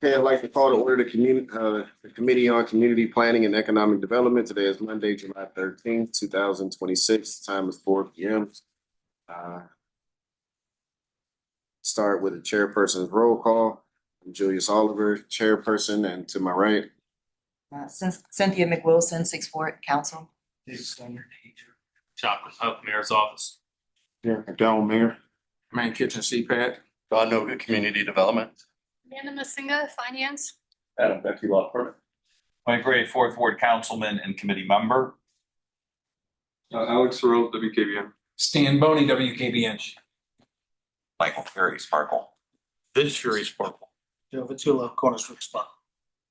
Okay, I'd like to call to order the Committee on Community Planning and Economic Development. Today is Monday, July 13th, 2026. Time is 4 p.m. Start with the chairperson's roll call. I'm Julius Oliver, chairperson, and to my right. Cynthia McWilson, 6th Ward Council. Chocolate Pup, Mayor's Office. Derek McDowell, Mayor. Man Kitchen CPED. Don Noga, Community Development. Amanda Masinga, Finance. Adam Becky, Law Department. Mike Gray, 4th Ward Councilman and Committee Member. Alex Sorrell, WKBN. Stan Boney, WKBN. Michael Ferry, Sparkle. This Fury Sparkle. Joe Vitula, Corners Brook Spa.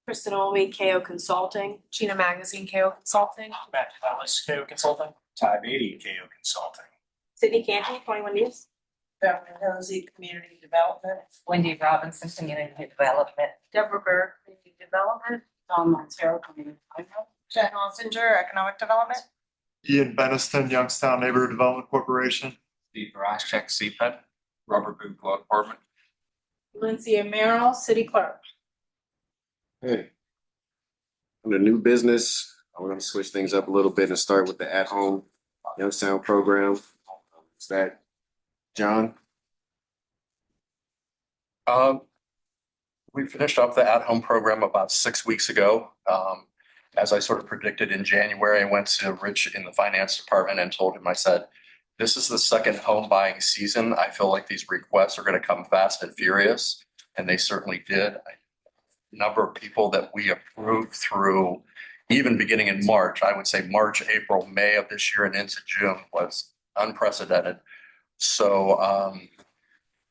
Kristen Olney, KO Consulting. Gina Magazine, KO Consulting. Matt Dallas, KO Consulting. Ty Beatty, KO Consulting. Sydney Canty, 21 News. Beverly Hosey, Community Development. Wendy Robinson, Community Development. Deborah Berg, Community Development. Don Montero, Community Development. Jen Holsinger, Economic Development. Ian Beniston, Youngstown Neighborhood Development Corporation. Steve Roszczek, CPED. Robert Booth, Law Department. Valencia Merrill, City Clerk. Hey. Under new business, we're going to switch things up a little bit and start with the at-home Youngstown program. Is that John? We finished up the at-home program about 6 weeks ago. As I sort of predicted in January, I went to Rich in the finance department and told him, I said, this is the second home buying season. I feel like these requests are going to come fast and furious, and they certainly did. Number of people that we approved through even beginning in March, I would say March, April, May of this year and into June was unprecedented. So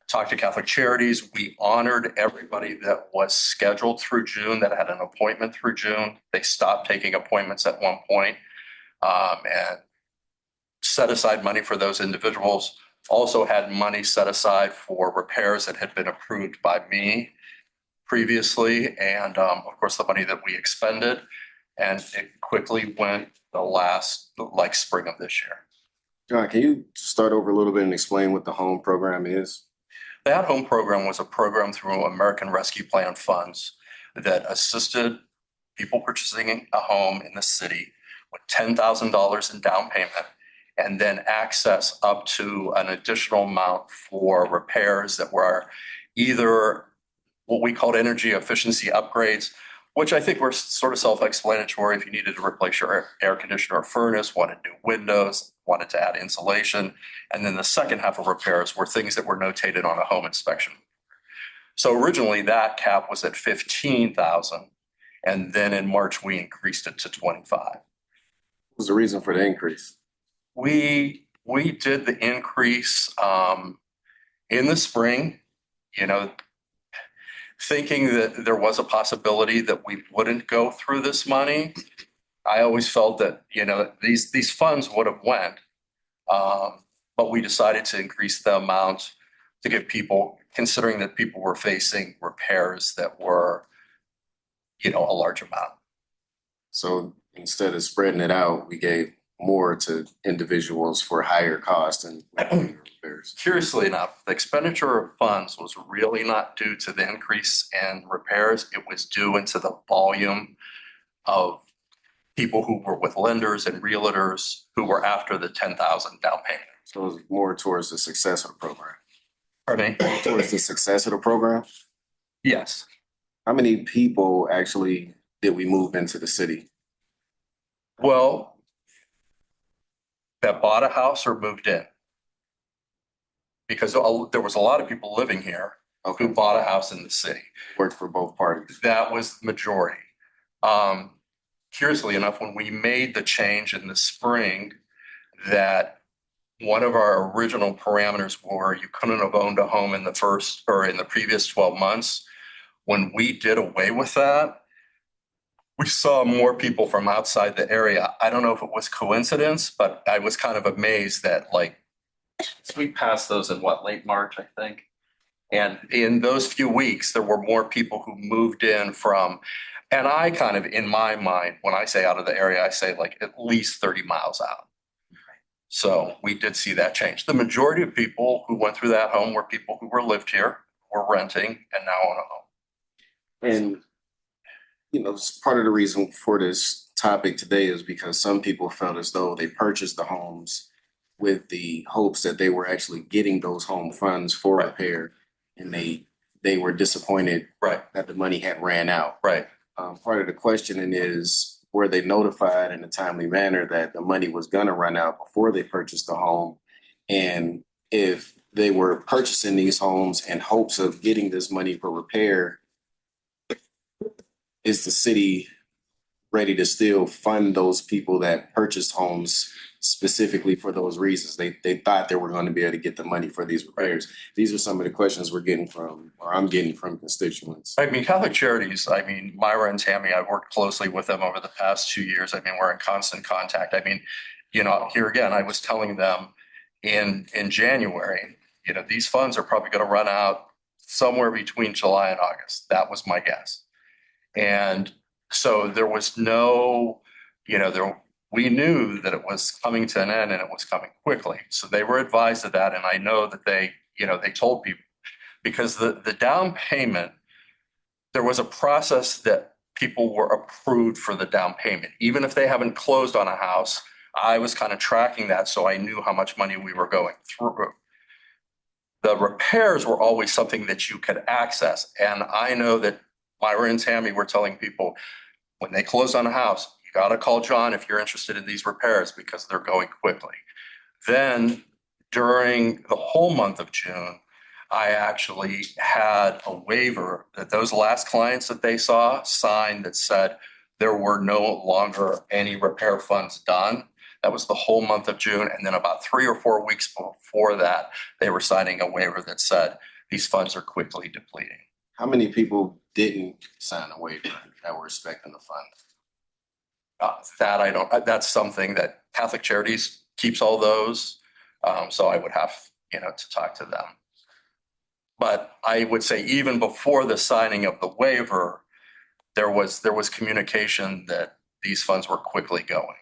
talked to Catholic Charities. We honored everybody that was scheduled through June, that had an appointment through June. They stopped taking appointments at one point, and set aside money for those individuals. Also had money set aside for repairs that had been approved by me previously, and of course the money that we expended, and it quickly went the last spring of this year. John, can you start over a little bit and explain what the home program is? The at-home program was a program through American Rescue Plan funds that assisted people purchasing a home in the city with $10,000 in down payment, and then access up to an additional amount for repairs that were either what we called energy efficiency upgrades, which I think were sort of self-explanatory. If you needed to replace your air conditioner or furnace, wanted new windows, wanted to add insulation. And then the second half of repairs were things that were notated on a home inspection. So originally that cap was at $15,000. And then in March, we increased it to $25,000. What was the reason for the increase? We did the increase in the spring, thinking that there was a possibility that we wouldn't go through this money. I always felt that, these funds would have went, but we decided to increase the amount to give people, considering that people were facing repairs that were, a large amount. So instead of spreading it out, we gave more to individuals for higher cost and repairs. Curiously enough, the expenditure of funds was really not due to the increase in repairs. It was due into the volume of people who were with lenders and realtors who were after the $10,000 down payment. So it was more towards the success of the program. Pardon me? Towards the success of the program? Yes. How many people actually did we move into the city? Well, that bought a house or moved in. Because there was a lot of people living here who bought a house in the city. Worked for both parties. That was the majority. Curiously enough, when we made the change in the spring, that one of our original parameters were you couldn't have owned a home in the previous 12 months. When we did away with that, we saw more people from outside the area. I don't know if it was coincidence, but I was kind of amazed that we passed those in late March, I think. And in those few weeks, there were more people who moved in from, and I kind of, in my mind, when I say out of the area, I say at least 30 miles out. So we did see that change. The majority of people who went through that home were people who lived here, were renting, and now own a home. And, part of the reason for this topic today is because some people felt as though they purchased the homes with the hopes that they were actually getting those home funds for Right. repair. And they were disappointed Right, that the money had ran out. right. Part of the questioning is, were they notified in a timely manner that the money was gonna run out before they purchased the home? And if they were purchasing these homes in hopes of getting this money for repair, is the city ready to still fund those people that purchased homes specifically for those reasons? They thought they were going to be able to get the money for these repairs. These are some of the questions we're getting from, or I'm getting from constituents. I mean, Catholic Charities, I mean, Myra and Tammy, I've worked closely with them over the past 2 years. I mean, we're in constant contact. I mean, here again, I was telling them in January, these funds are probably going to run out somewhere between July and August. That was my guess. And so there was no, we knew that it was coming to an end and it was coming quickly. So they were advised of that. And I know that they told people, because the down payment, there was a process that people were approved for the down payment. Even if they haven't closed on a house, I was kind of tracking that, so I knew how much money we were going through. The repairs were always something that you could access. And I know that Myra and Tammy were telling people, when they close on a house, you got to call John if you're interested in these repairs because they're going quickly. Then during the whole month of June, I actually had a waiver that those last clients that they saw signed that said there were no longer any repair funds done. That was the whole month of June. And then about 3 or 4 weeks before that, they were signing a waiver that said these funds are quickly depleting. How many people didn't sign a waiver that were expecting the funds? That I don't, that's something that Catholic Charities keeps all those. So I would have, to talk to them. But I would say even before the signing of the waiver, there was communication that these funds were quickly going.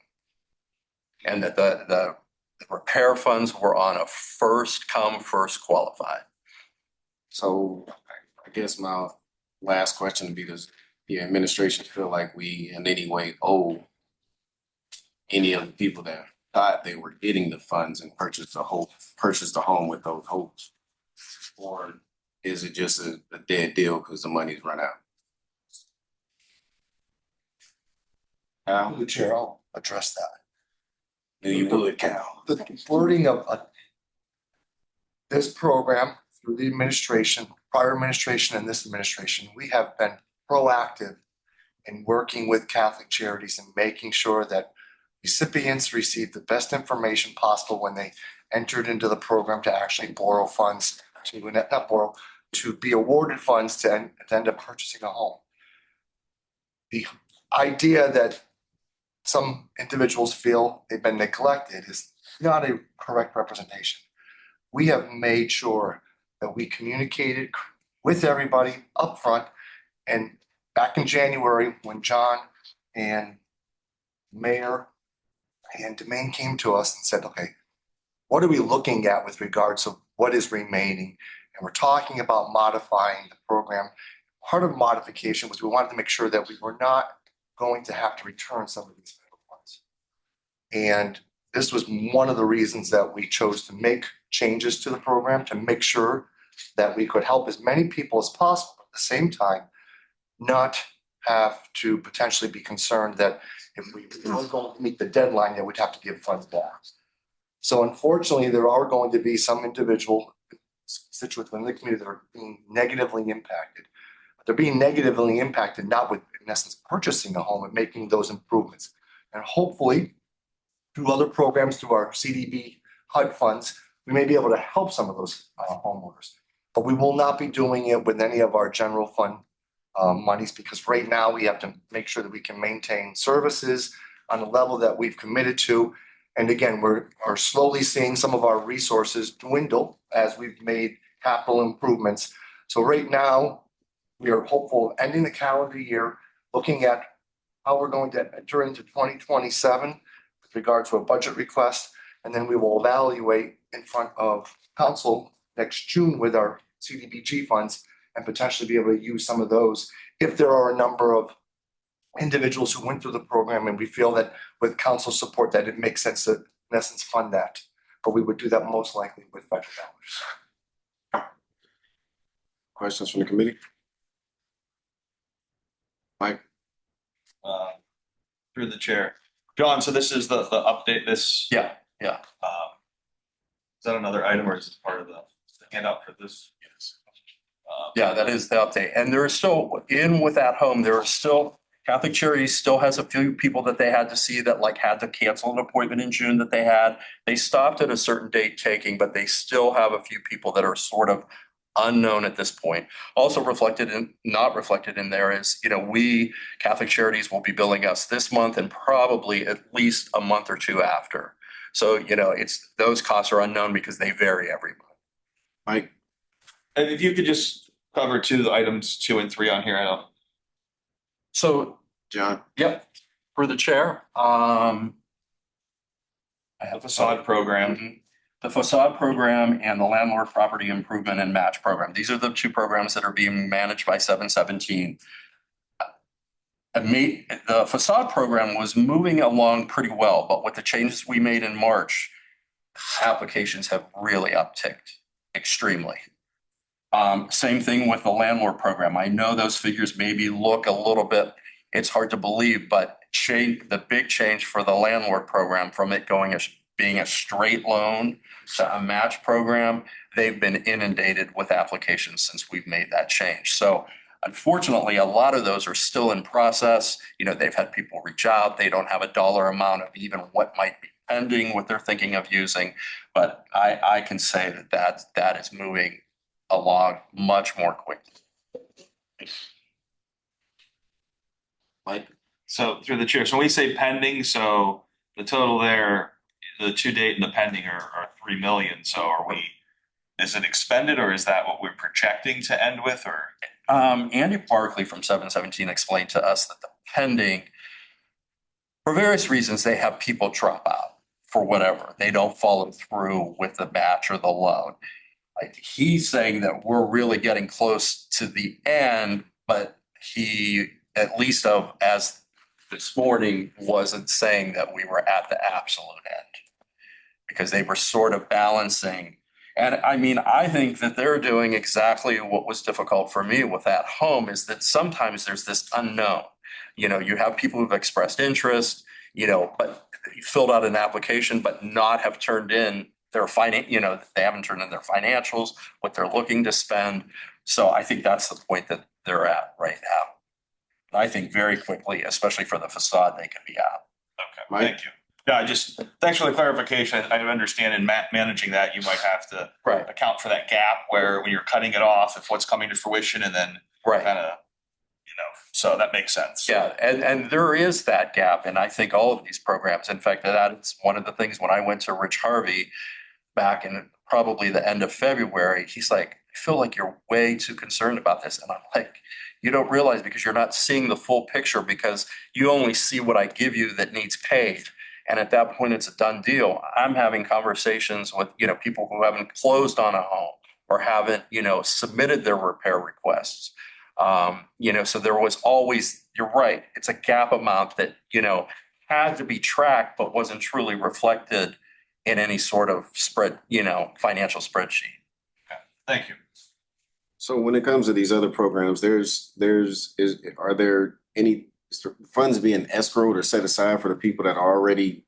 And that the repair funds were on a first come, first qualified. So I guess my last question would be, does the administration feel like we in any way owe any of the people that thought they were getting the funds and purchased a home with those hopes? Or is it just a dead deal because the money's run out? Cal, Chair, I'll address that. you would, Cal. The wording of this program through the administration, prior administration and this administration, we have been proactive in working with Catholic Charities and making sure that recipients receive the best information possible when they entered into the program to actually borrow funds, to be awarded funds to end up purchasing a home. The idea that some individuals feel they've been neglected is not a correct representation. We have made sure that we communicated with everybody upfront. And back in January, when John and Mayor and Domain came to us and said, okay, what are we looking at with regards to what is remaining? And we're talking about modifying the program. Part of modification was we wanted to make sure that we were not going to have to return some of these federal funds. And this was one of the reasons that we chose to make changes to the program to make sure that we could help as many people as possible, but at the same time, not have to potentially be concerned that if we weren't going to meet the deadline, that we'd have to give funds back. So unfortunately, there are going to be some individual constituents within the community that are being negatively impacted. But they're being negatively impacted not with, in essence, purchasing a home and making those improvements. And hopefully, through other programs, through our CDB HUD funds, we may be able to help some of those homeowners. But we will not be doing it with any of our general fund monies, because right now we have to make sure that we can maintain services on the level that we've committed to. And again, we're slowly seeing some of our resources dwindle as we've made capital improvements. So right now, we are hopeful of ending the calendar year, looking at how we're going to enter into 2027 with regard to a budget request. And then we will evaluate in front of council next June with our CDBG funds and potentially be able to use some of those if there are a number of individuals who went through the program and we feel that with council support that it makes sense to, in essence, fund that. But we would do that most likely with federal dollars. Questions from the committee? Mike? Through the chair. John, so this is the update, this. Yeah. Is that another item or is this part of the handout for this? Yes. Yeah, that is the update. And there is still, in with that home, there are still, Catholic Charities still has a few people that they had to see that like had to cancel an appointment in June that they had. They stopped at a certain date taking, but they still have a few people that are sort of unknown at this point. Also not reflected in there is, we, Catholic Charities, will be billing us this month and probably at least a month or two after. So, it's, those costs are unknown because they vary every month. Mike? And if you could just cover items 2 and 3 on here, I don't. So, John? yep, for the chair, I have The facade program. Mhm. The facade program and the landlord property improvement and match program. These are the two programs that are being managed by 717. The facade program was moving along pretty well, but with the changes we made in March, applications have really upticked extremely. Same thing with the landlord program. I know those figures maybe look a little bit, it's hard to believe, but the big change for the landlord program from it being a straight loan to a match program, they've been inundated with applications since we've made that change. So unfortunately, a lot of those are still in process. They've had people reach out. They don't have a dollar amount of even what might be pending, what they're thinking of using. But I can say that is moving along much more quickly. Mike? So through the chair, so when we say pending, so the total there, the to date and the pending are 3 million. So is it expended or is that what we're projecting to end with or? Andy Barkley from 717 explained to us that the pending, for various reasons, they have people drop out for whatever. They don't follow through with the match or the loan. He's saying that we're really getting close to the end, but he, at least as this morning, wasn't saying that we were at the absolute end because they were sort of balancing. And I think that they're doing exactly what was difficult for me with that home is that sometimes there's this unknown. You have people who've expressed interest, but filled out an application, but not have turned in their they haven't turned in their financials, what they're looking to spend. So I think that's the point that they're at right now. I think very quickly, especially for the facade, they can be out. Okay, Mike? thank you. Yeah, thanks for the clarification. I understand in managing that, you might have to account for that gap where when you're cutting it off, if what's coming to fruition and then kind of, so that makes sense. Yeah, and there is that gap. And I think all of these programs, in fact, that is one of the things when I went to Rich Harvey back in probably the end of February, he's like, I feel like you're way too concerned about this. And I'm like, you don't realize because you're not seeing the full picture because you only see what I give you that needs paid. And at that point, it's a done deal. I'm having conversations with, people who haven't closed on a home or haven't, submitted their repair requests. So there was always, you're right, it's a gap amount that, had to be tracked, but wasn't truly reflected in any sort of financial spreadsheet. Okay, thank you. So when it comes to these other programs, are there any funds being escrowed or set aside for the people that are already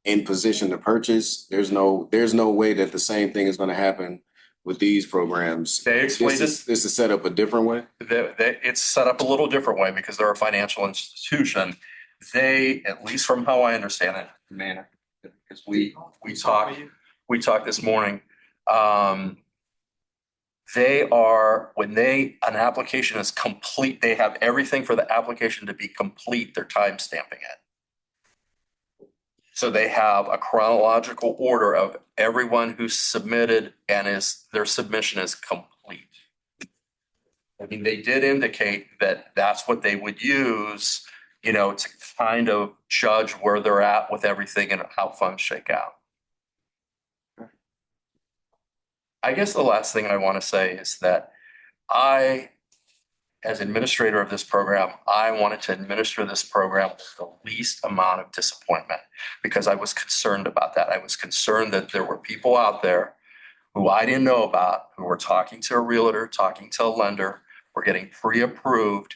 in position to purchase? There's no way that the same thing is going to happen with these programs. They explained this is set up a different way. It's set up a little different way because they're a financial institution. They, at least from how I understand it, because we talked this morning. When an application is complete, they have everything for the application to be complete. They're time stamping it. So they have a chronological order of everyone who's submitted and their submission is complete. They did indicate that that's what they would use, to kind of judge where they're at with everything and how funds shake out. I guess the last thing I want to say is that As administrator of this program, I wanted to administer this program with the least amount of disappointment because I was concerned about that. I was concerned that there were people out there who I didn't know about, who were talking to a realtor, talking to a lender, were getting pre-approved,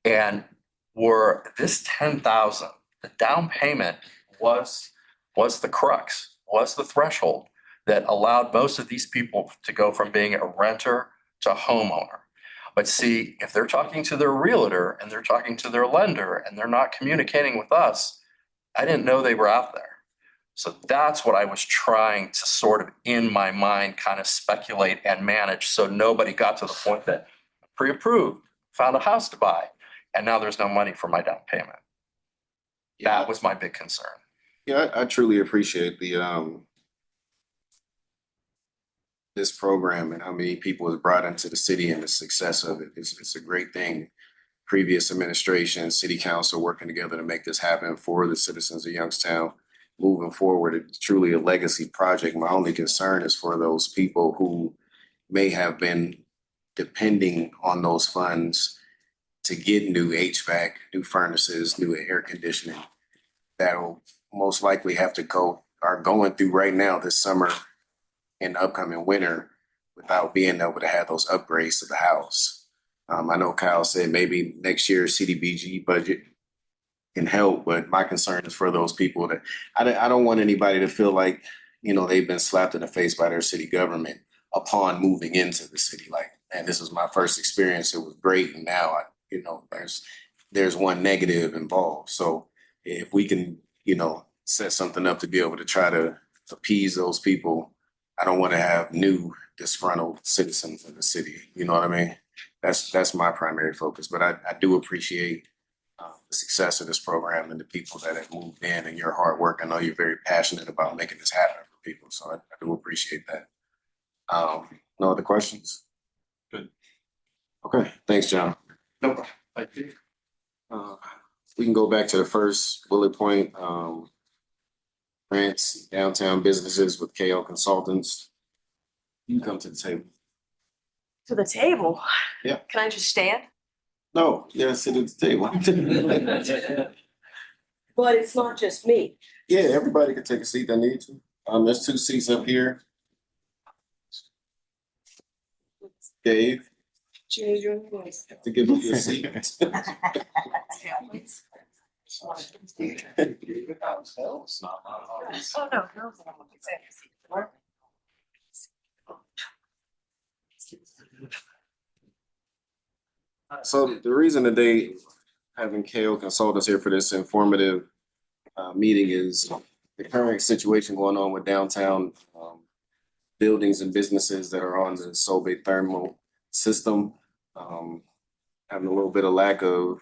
and were this 10,000, the down payment was the crux, was the threshold that allowed most of these people to go from being a renter to homeowner. But see, if they're talking to their realtor and they're talking to their lender and they're not communicating with us, I didn't know they were out there. So that's what I was trying to sort of in my mind kind of speculate and manage so nobody got to the point that pre-approved, found a house to buy, and now there's no money for my down payment. That was my big concern. Yeah, I truly appreciate this program and how many people was brought into the city and the success of it. It's a great thing. Previous administration, city council working together to make this happen for the citizens of Youngstown. Moving forward, it's truly a legacy project. My only concern is for those people who may have been depending on those funds to get new HVAC, new furnaces, new air conditioning. That'll most likely have to are going through right now this summer and upcoming winter without being able to have those upgrades to the house. I know Kyle said maybe next year's CDBG budget can help, but my concern is for those people that I don't want anybody to feel like, they've been slapped in the face by their city government upon moving into the city. Like, man, this was my first experience. It was great. And now, there's one negative involved. So if we can, set something up to be able to try to appease those people, I don't want to have new disgruntled citizens in the city. You know what I mean? That's my primary focus. But I do appreciate the success of this program and the people that have moved in and your hard work. I know you're very passionate about making this happen for people. So I do appreciate that. No other questions? Good. Okay. Thanks, John. No problem. Thank you. We can go back to the first bullet point. Grants, downtown businesses with KO Consultants. You can come to the table. To the table? Yeah. Can I just stand? No, yeah, sit at the table. But it's not just me. Yeah, everybody can take a seat that needs to. There's 2 seats up here. Dave, have to give you a seat. Oh, no. So the reason that they having KO Consultants here for this informative meeting is the current situation going on with downtown buildings and businesses that are on the Solvay thermal system, having a little bit of lack of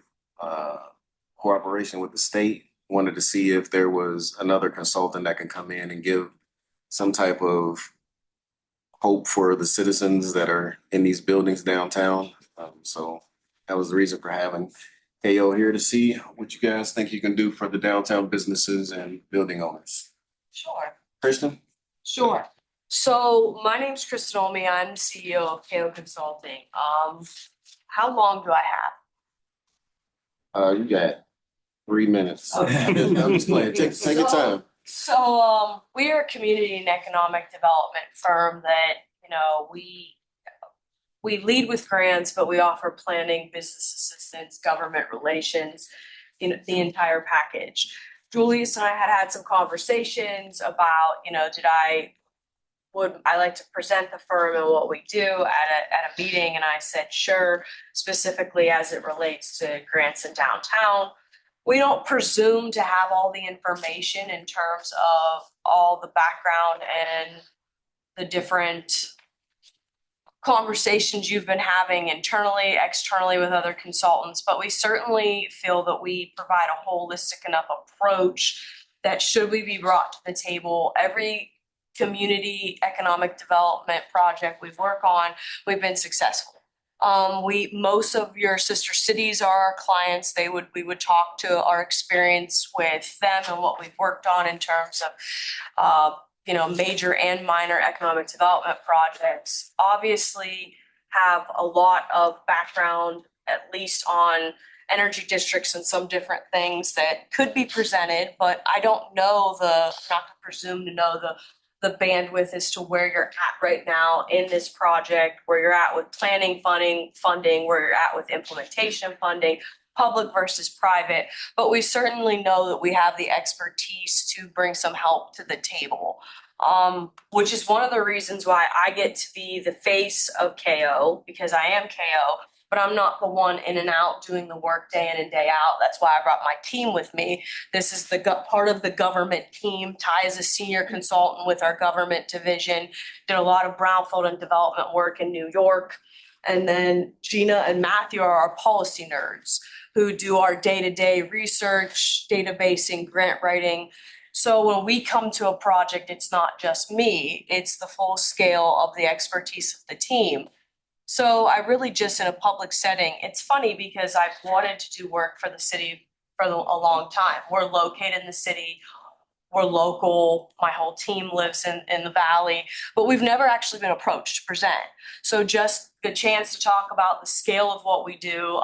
cooperation with the state. Wanted to see if there was another consultant that can come in and give some type of hope for the citizens that are in these buildings downtown. So that was the reason for having KO here to see what you guys think you can do for the downtown businesses and building owners. Sure. Kristen? Sure. So my name's Kristen Olme. I'm CEO of KO Consulting. How long do I have? You got 3 minutes. Okay. I'm just playing. Take your time. So we are a community and economic development firm that, we lead with grants, but we offer planning, business assistance, government relations, the entire package. Julius and I had some conversations about, would I like to present the firm and what we do at a meeting, and I said sure, specifically as it relates to grants in downtown. We don't presume to have all the information in terms of all the background and the different conversations you've been having internally, externally with other consultants, but we certainly feel that we provide a holistic enough approach that should we be brought to the table, every community economic development project we work on, we've been successful. Most of your sister cities are our clients. We would talk to our experience with them and what we've worked on in terms of major and minor economic development projects. Obviously, have a lot of background, at least on energy districts and some different things that could be presented, but I don't know I'm not gonna presume to know the bandwidth as to where you're at right now in this project, where you're at with planning funding, where you're at with implementation funding, public versus private. But we certainly know that we have the expertise to bring some help to the table. Which is one of the reasons why I get to be the face of KO, because I am KO, but I'm not the one in and out doing the work day in and day out. That's why I brought my team with me. This is the part of the government team. Ty is a senior consultant with our government division, did a lot of brownfield and development work in New York. And then Gina and Matthew are our policy nerds who do our day-to-day research, databasing, grant writing. So when we come to a project, it's not just me, it's the full scale of the expertise of the team. So I really just, in a public setting, it's funny because I've wanted to do work for the city for a long time. We're located in the city, we're local, my whole team lives in the valley, but we've never actually been approached to present. So just the chance to talk about the scale of what we do.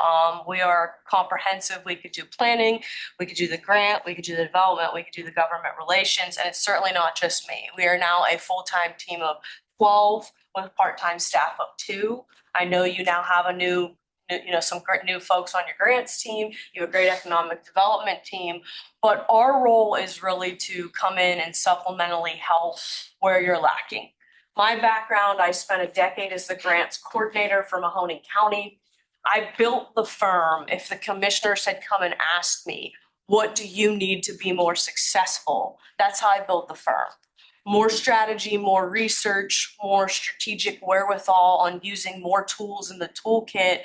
We are comprehensive. We could do planning, we could do the grant, we could do the development, we could do the government relations, and it's certainly not just me. We are now a full-time team of 12 with part-time staff of 2. I know you now have some great new folks on your grants team. You have a great economic development team, but our role is really to come in and supplementally help where you're lacking. My background, I spent a decade as the grants coordinator for Mahoning County. I built the firm. If the commissioners had come and asked me, what do you need to be more successful? That's how I built the firm. More strategy, more research, more strategic wherewithal on using more tools in the toolkit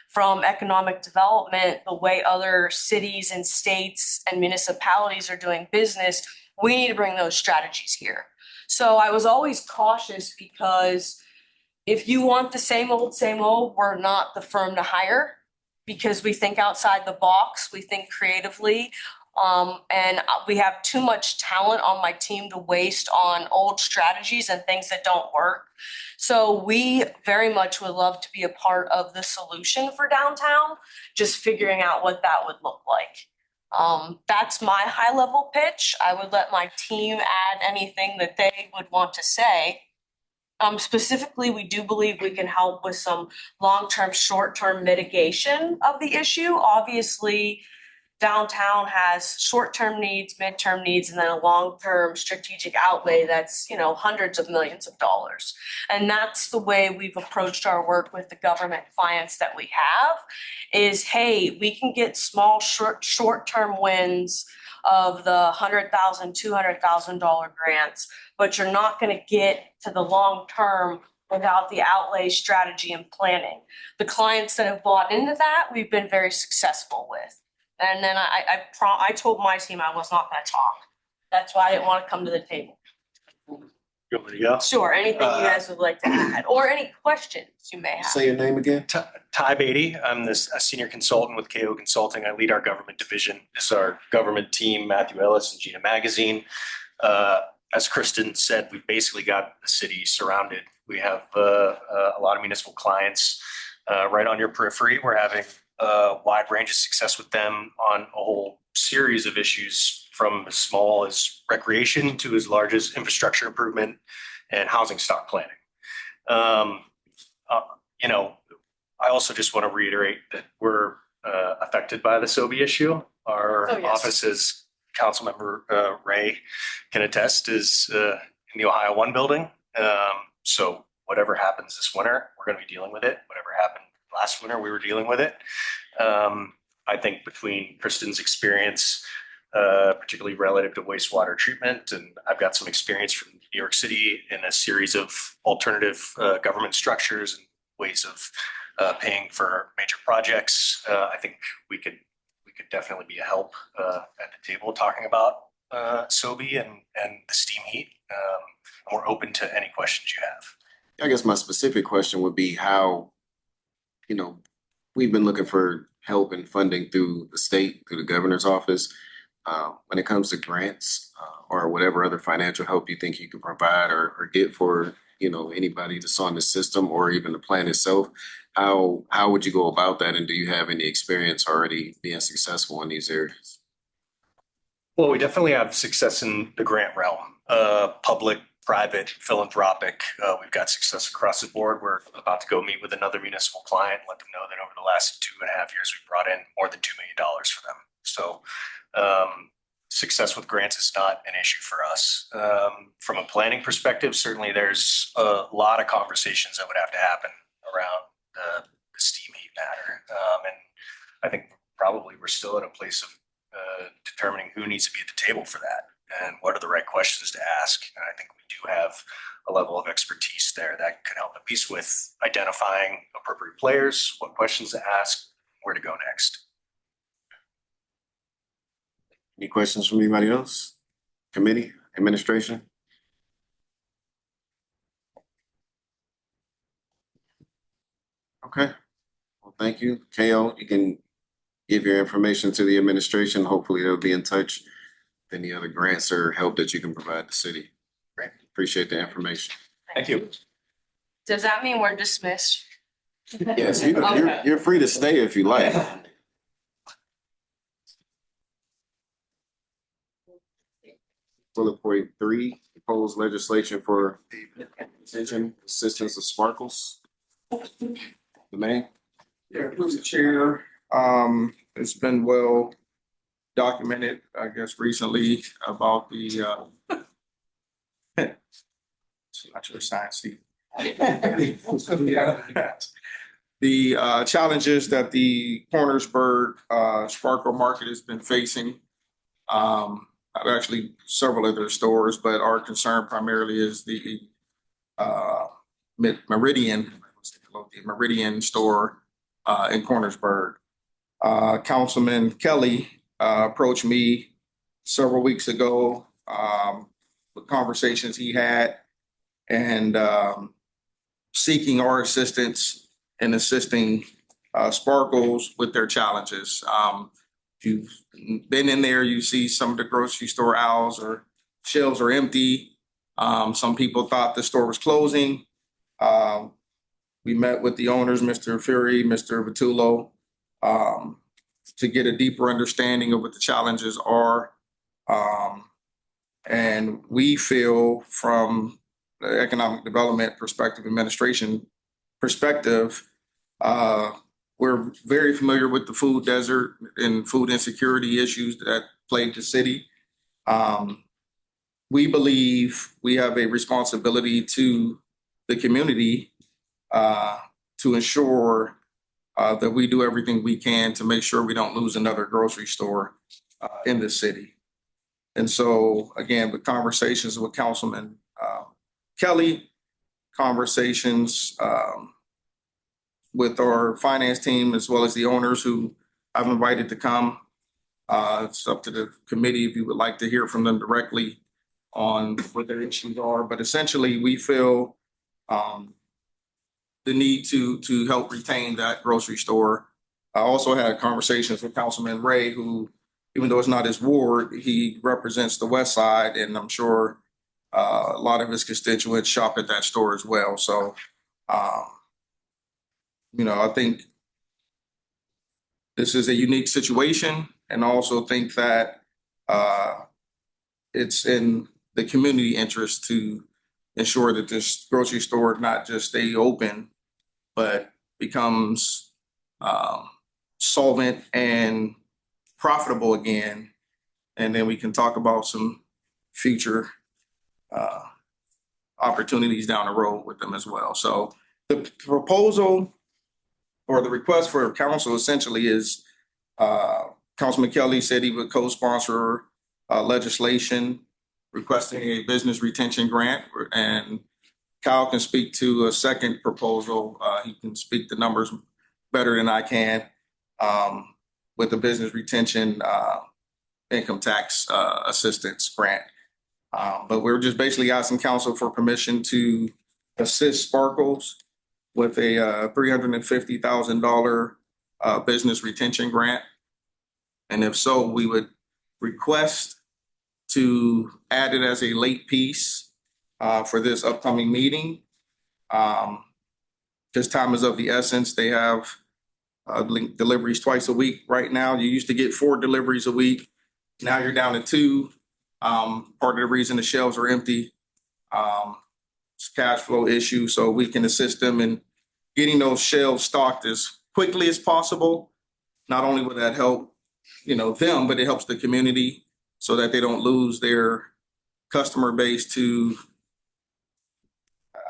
from economic development, the way other cities and states and municipalities are doing business. We need to bring those strategies here. So I was always cautious because if you want the same old, we're not the firm to hire because we think outside the box, we think creatively. And we have too much talent on my team to waste on old strategies and things that don't work. So we very much would love to be a part of the solution for downtown, just figuring out what that would look like. That's my high level pitch. I would let my team add anything that they would want to say. Specifically, we do believe we can help with some long-term, short-term mitigation of the issue. Obviously, downtown has short-term needs, midterm needs, and then a long-term strategic outlay that's, hundreds of millions of dollars. And that's the way we've approached our work with the government clients that we have is, hey, we can get small, short-term wins of the $100,000, $200,000 grants, but you're not going to get to the long term without the outlay strategy and planning. The clients that have bought into that, we've been very successful with. And then I told my team I was not going to talk. That's why I didn't want to come to the table. You want me to go? Sure, anything you guys would like to add, or any questions you may have. Say your name again. Ty Beatty. I'm a senior consultant with KO Consulting. I lead our government division. This is our government team, Matthew Ellis and Gina Magazine. As Kristen said, we've basically got the city surrounded. We have a lot of municipal clients right on your periphery. We're having a wide range of success with them on a whole series of issues, from as small as recreation to as large as infrastructure improvement and housing stock planning. I also just want to reiterate that we're affected by the SOBI issue. Our office, as Councilmember Ray can attest, is in the Ohio One building. So whatever happens this winter, we're going to be dealing with it. Whatever happened last winter, we were dealing with it. I think between Kristen's experience, particularly relative to wastewater treatment, and I've got some experience from New York City in a series of alternative government structures and ways of paying for major projects. I think we could definitely be a help at the table talking about SOBI and the steam heat. And we're open to any questions you have. I guess my specific question would be how, we've been looking for help and funding through the state, through the governor's office. When it comes to grants or whatever other financial help you think you can provide or get for, anybody that's on the system or even the plan itself. How would you go about that? And do you have any experience already being successful in these areas? Well, we definitely have success in the grant realm, public, private, philanthropic. We've got success across the board. We're about to go meet with another municipal client, let them know that over the last 2.5 years, we've brought in more than $2 million for them. So success with grants is not an issue for us. From a planning perspective, certainly there's a lot of conversations that would have to happen around the steam heat matter. And I think probably we're still at a place of determining who needs to be at the table for that and what are the right questions to ask. And I think we do have a level of expertise there that could help, at least with identifying appropriate players, what questions to ask, where to go next. Any questions from anybody else? Committee, administration? Okay. Well, thank you. KO, you can give your information to the administration. Hopefully they'll be in touch with any other grants or help that you can provide the city. Great. Appreciate the information. Thank you. Does that mean we're dismissed? Yes, you're free to stay if you like. Bullet point 3, proposed legislation for detention assistance of sparkles. The main. Yeah, Mr. Chair, it's been well documented, I guess, recently about the it's not your science, Steve. The challenges that the Cornersburg Sparkle Market has been facing. Actually several of their stores, but our concern primarily is the Meridian store in Cornersburg. Councilman Kelly approached me several weeks ago with conversations he had and seeking our assistance in assisting Sparkles with their challenges. If you've been in there, you see some of the grocery store aisles or shelves are empty. Some people thought the store was closing. We met with the owners, Mr. Fury, Mr. Vitullo, to get a deeper understanding of what the challenges are. And we feel from the economic development perspective, administration perspective, we're very familiar with the food desert and food insecurity issues that plague the city. We believe we have a responsibility to the community to ensure that we do everything we can to make sure we don't lose another grocery store in the city. And so, again, with conversations with Councilman Kelly, conversations with our finance team, as well as the owners who I've invited to come. It's up to the committee if you would like to hear from them directly on what their issues are. But essentially, we feel the need to help retain that grocery store. I also had conversations with Councilman Ray, who, even though it's not his ward, he represents the West Side, and I'm sure a lot of his constituents shop at that store as well. So, I think this is a unique situation, and also think that it's in the community interest to ensure that this grocery store not just stay open, but becomes solvent and profitable again. And then we can talk about some future opportunities down the road with them as well. So the proposal or the request for council essentially is Councilman Kelly said he would co-sponsor legislation requesting a business retention grant, and Kyle can speak to a second proposal. He can speak the numbers better than I can with the business retention income tax assistance grant. But we're just basically asking council for permission to assist Sparkles with a $350,000 business retention grant. And if so, we would request to add it as a late piece for this upcoming meeting. Because time is of the essence. They have deliveries twice a week right now. You used to get 4 deliveries a week. Now you're down to 2. Part of the reason the shelves are empty. It's a cash flow issue, so we can assist them in getting those shelves stocked as quickly as possible. Not only will that help, them, but it helps the community so that they don't lose their customer base to,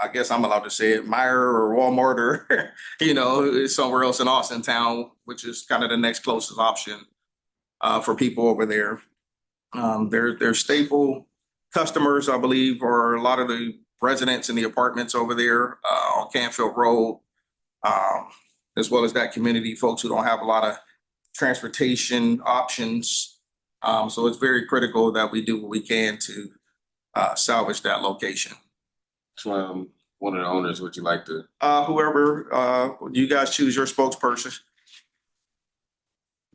I guess I'm allowed to say it, Meijer or Walmart or, somewhere else in Austin town, which is kind of the next closest option for people over there. Their staple customers, I believe, are a lot of the residents in the apartments over there on Canfield Road, as well as that community, folks who don't have a lot of transportation options. So it's very critical that we do what we can to salvage that location. So, one of the owners, would you like to? Whoever, you guys choose your spokesperson.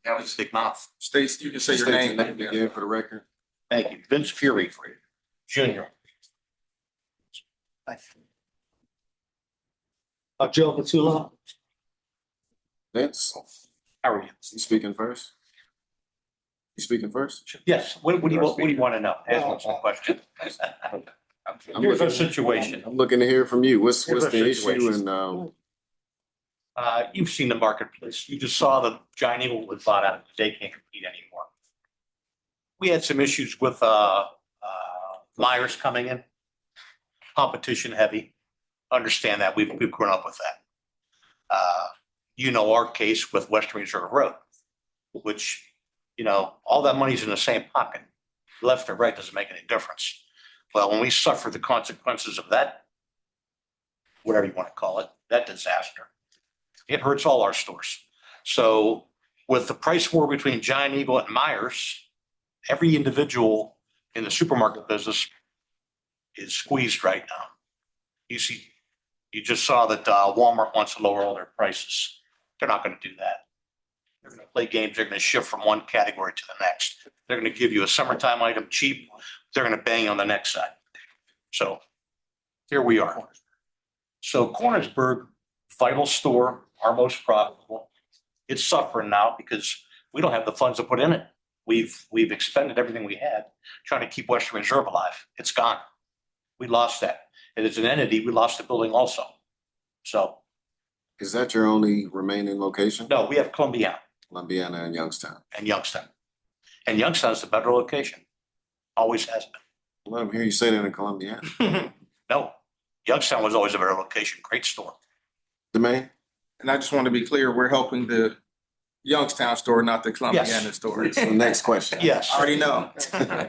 That was big mouth. States, you can say your State name. again for the record. Thank you. Vince Fury for you. Junior. Joe Patula. Vince, How are you? you speaking first? You speaking first? Yes. What do you want to know? Ask me some questions. Here's our situation. I'm looking to hear from you. What's Here's our the issue situation. and, You've seen the marketplace. You just saw the Giant Eagle was bought out. They can't compete anymore. We had some issues with Myers coming in. Competition heavy. Understand that. We've grown up with that. Our case with Western Reserve Road, which, all that money's in the same pocket. Left or right doesn't make any difference. Well, when we suffer the consequences of that, whatever you want to call it, that disaster, it hurts all our stores. So with the price war between Giant Eagle and Myers, every individual in the supermarket business is squeezed right now. You just saw that Walmart wants to lower all their prices. They're not going to do that. They're going to play games. They're going to shift from one category to the next. They're going to give you a summertime item cheap. They're going to bang on the next side. So here we are. So Cornersburg, vital store, our most profitable. It's suffering now because we don't have the funds to put in it. We've expended everything we had trying to keep Western Reserve alive. It's gone. We lost that. And as an entity, we lost the building also. So. is that your only remaining location? No, we have Columbiana. Columbiana and Youngstown. And Youngstown. And Youngstown's the better location. Always has Let them hear you say that in Columbiana. been. No, Youngstown was always a better location. Great store. Domain? And I just want to be clear, we're helping the Youngstown store, not the Columbiana Yes. store. So next question. Yes. I already know.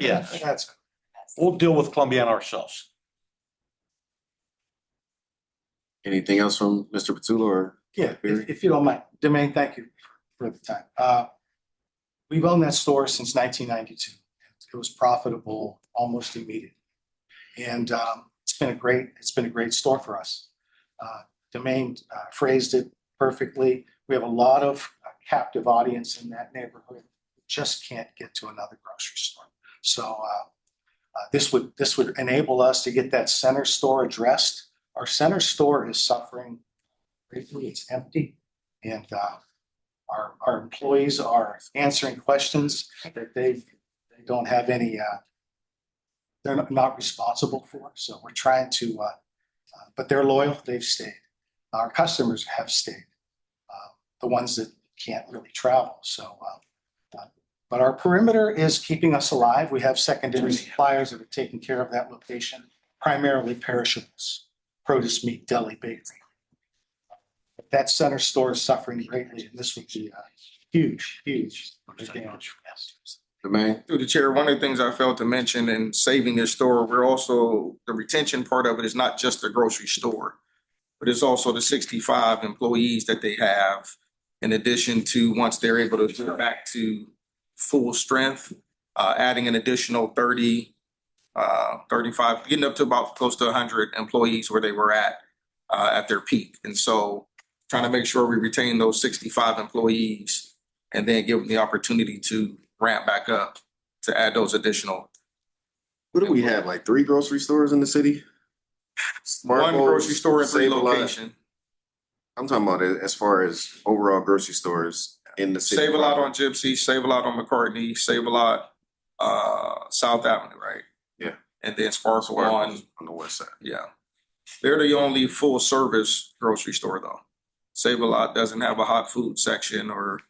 Yes. That's We'll deal with Columbiana ourselves. Anything else from Mr. Patula or? Yeah, if you don't mind, Domain, thank you for the time. We've owned that store since 1992. It was profitable almost immediately. And it's been a great store for us. Domain phrased it perfectly. We have a lot of captive audience in that neighborhood. We just can't get to another grocery store. So this would enable us to get that center store addressed. Our center store is suffering greatly. It's empty. And our employees are answering questions that they don't have any, they're not responsible for. So we're trying to, but they're loyal. They've stayed. Our customers have stayed, the ones that can't really travel. So, but our perimeter is keeping us alive. We have secondary suppliers that are taking care of that location, primarily perishables, produce, meat, deli, bakery. That center store is suffering greatly, and this would be a huge damage. Domain? Through the chair, one of the things I failed to mention in saving this store, we're also, the retention part of it is not just the grocery store, but it's also the 65 employees that they have, in addition to once they're able to get back to full strength, adding an additional 30, 35, getting up to about close to 100 employees where they were at their peak. And so trying to make sure we retain those 65 employees and then give them the opportunity to ramp back up to add those additional. What do we have, like 3 grocery stores in the city? One grocery store in 3 Save a lot. locations. I'm talking about it as far as overall grocery stores in the city. Save a lot on Gypsy, save a lot on McCartney, save a lot, South Avenue, right? Yeah. And then Sparkle on, On the west side. yeah. They're the only full service grocery store though. Save a Lot doesn't have a hot food section or,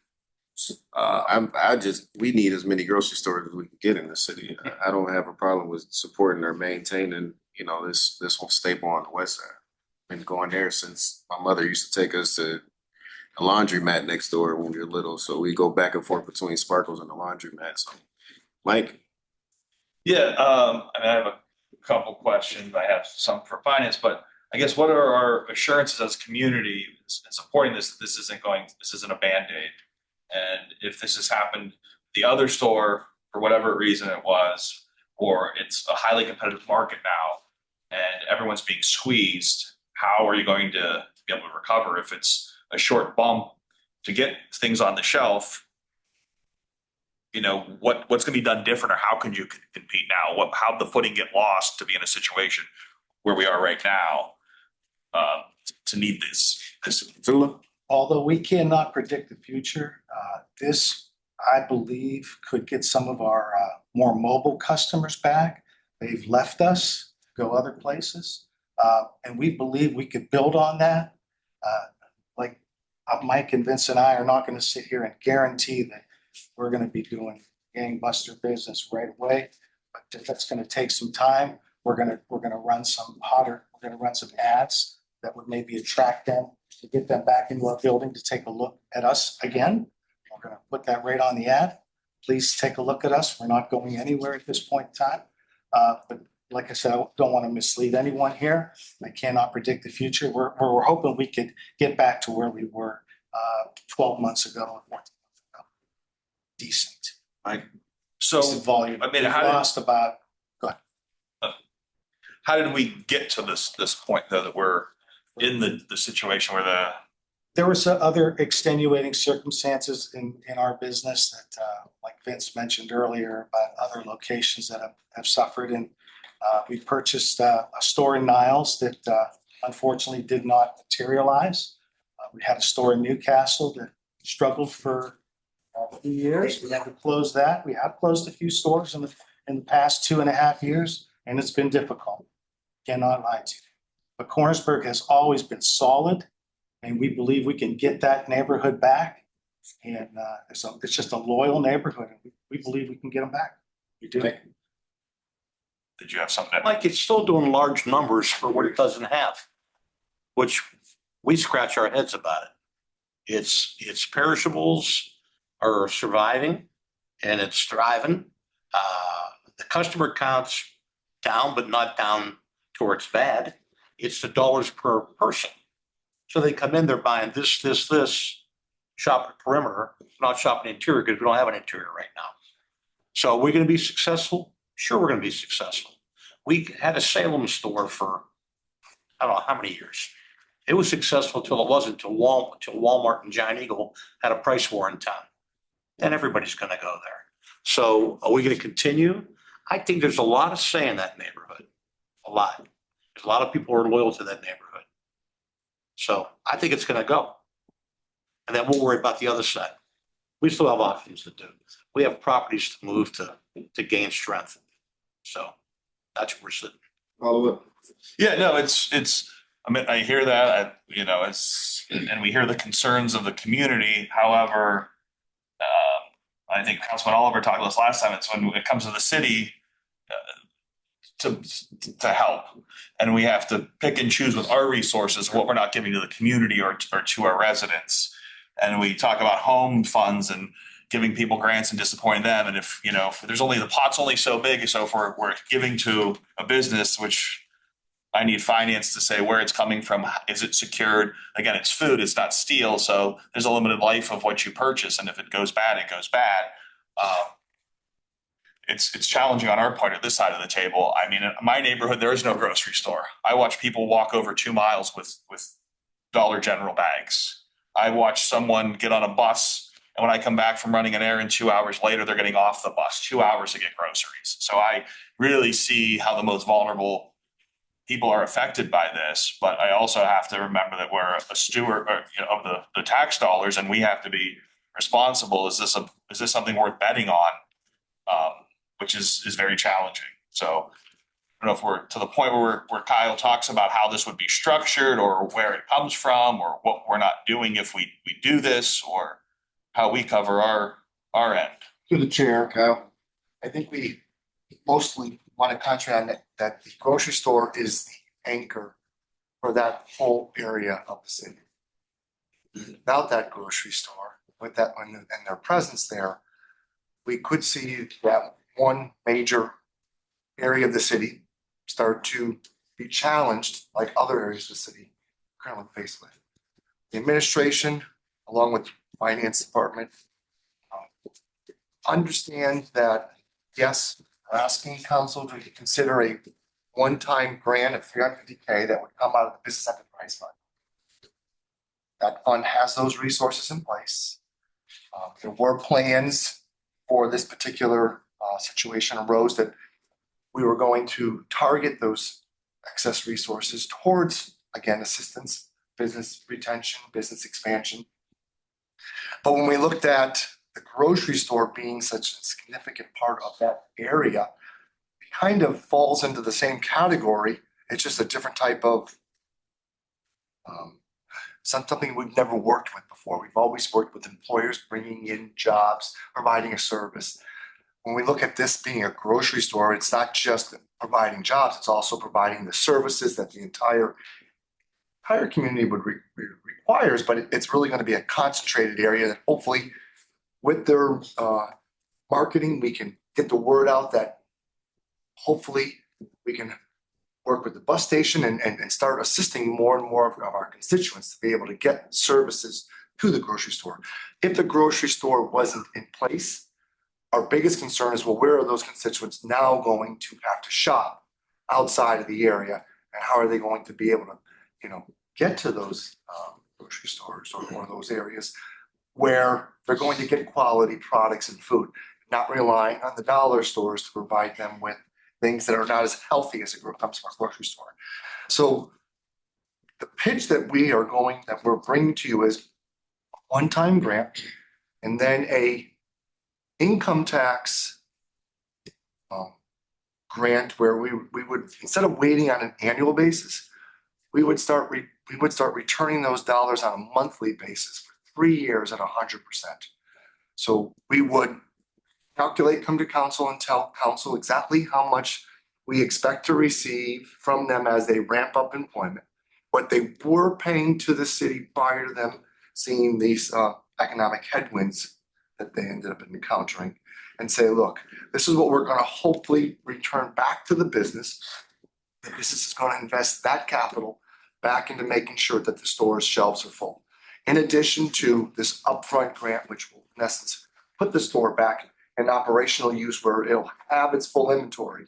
We need as many grocery stores as we can get in the city. I don't have a problem with supporting or maintaining, this whole staple on the west side. Been going there since my mother used to take us to a laundromat next door when we were little. So we go back and forth between Sparkles and the laundromat. So, Mike, Yeah, I have a couple questions. I have some for finance, but I guess what are our assurances as a community in supporting this? This isn't a Band-Aid. And if this has happened, the other store, for whatever reason it was, or it's a highly competitive market now, and everyone's being squeezed, how are you going to be able to recover if it's a short bump to get things on the shelf? What's going to be done different, or how can you compete now? How the footing get lost to be in a situation where we are right now to need this? Tula? Although we cannot predict the future, this, I believe, could get some of our more mobile customers back. They've left us, go other places, and we believe we could build on that. Like Mike and Vince and I are not going to sit here and guarantee that we're going to be doing gangbuster business right away, but that's going to take some time. We're going to run some ads that would maybe attract them to get them back into our building to take a look at us again. We're going to put that right on the ad. Please take a look at us. We're not going anywhere at this point in time. But like I said, I don't want to mislead anyone here. I cannot predict the future. We're hoping we could get back to where we were 12 months ago or 14 months ago. Decent. Decent volume. I mean, We've lost about. Go ahead. How did we get to this point though, that we're in the situation where there were some other extenuating circumstances in our business that, like Vince mentioned earlier, about other locations that have suffered. And we purchased a store in Niles that unfortunately did not materialize. We had a store in Newcastle that struggled for a few years. We had to close that. We have closed a few stores in the past 2.5 years, and it's been difficult. Cannot lie to you. But Cornersburg has always been solid, and we believe we can get that neighborhood back. And it's just a loyal neighborhood, and we believe we can get them back. We do. did you have something? Like, it's still doing large numbers for what it doesn't have, which we scratch our heads about it. Its perishables are surviving and it's thriving. The customer count's down, but not down towards bad. It's the dollars per person. So they come in, they're buying this, shopping perimeter, not shopping interior because we don't have an interior right now. So are we going to be successful? Sure, we're going to be successful. We had a Salem store for, I don't know how many years. It was successful till it wasn't, till Walmart and Giant Eagle had a price war in town. Then everybody's going to go there. So are we going to continue? I think there's a lot of say in that neighborhood. A lot. There's a lot of people who are loyal to that neighborhood. So I think it's going to go. And then we'll worry about the other side. We still have options to do. We have properties to move to gain strength. So that's where we're sitting. Follow up. Yeah, no, I mean, I hear that, and we hear the concerns of the community. However, I think Councilman Oliver talked about this last time. It's when it comes to the city to help, and we have to pick and choose with our resources what we're not giving to the community or to our residents. And we talk about home funds and giving people grants and disappointing them. And if there's only, the pot's only so big. So if we're giving to a business, which I need finance to say where it's coming from, is it secured? Again, it's food, it's not steel. So there's a limited life of what you purchase. And if it goes bad, it goes bad. It's challenging on our part at this side of the table. I mean, in my neighborhood, there is no grocery store. I watch people walk over 2 miles with Dollar General bags. I watch someone get on a bus, and when I come back from running an errand 2 hours later, they're getting off the bus 2 hours to get groceries. So I really see how the most vulnerable people are affected by this, but I also have to remember that we're a steward of the tax dollars, and we have to be responsible. Is this something worth betting on? Which is very challenging. So I don't know if we're to the point where Kyle talks about how this would be structured or where it comes from or what we're not doing if we do this or how we cover our end. To the chair, Kyle, I think we mostly want to concentrate on that the grocery store is the anchor for that whole area of the city. Without that grocery store, with that and their presence there, we could see that one major area of the city start to be challenged like other areas of the city currently faced with. The administration, along with the finance department, understand that, yes, we're asking council to consider a one-time grant of $350K that would come out of the business enterprise fund. That fund has those resources in place. There were plans for this particular situation arose that we were going to target those excess resources towards, again, assistance, business retention, business expansion. But when we looked at the grocery store being such a significant part of that area, it kind of falls into the same category. It's just a different type of something we've never worked with before. We've always worked with employers bringing in jobs, providing a service. When we look at this being a grocery store, it's not just providing jobs, it's also providing the services that the entire community would requires, but it's really going to be a concentrated area that hopefully with their marketing, we can get the word out that hopefully we can work with the bus station and start assisting more and more of our constituents to be able to get services to the grocery store. If the grocery store wasn't in place, our biggest concern is, well, where are those constituents now going to have to shop outside of the area? And how are they going to be able to, get to those grocery stores or those areas where they're going to get quality products and food, not relying on the dollar stores to provide them with things that are not as healthy as it comes from a grocery store. So the pitch that we're bringing to you is a one-time grant and then a income tax grant where we would, instead of waiting on an annual basis, we would start returning those dollars on a monthly basis for 3 years at 100%. So we would come to council and tell council exactly how much we expect to receive from them as they ramp up employment, what they were paying to the city prior to them seeing these economic headwinds that they ended up encountering, and say, look, this is what we're going to hopefully return back to the business. The business is going to invest that capital back into making sure that the store's shelves are full. In addition to this upfront grant, which will in essence put the store back in operational use where it'll have its full inventory.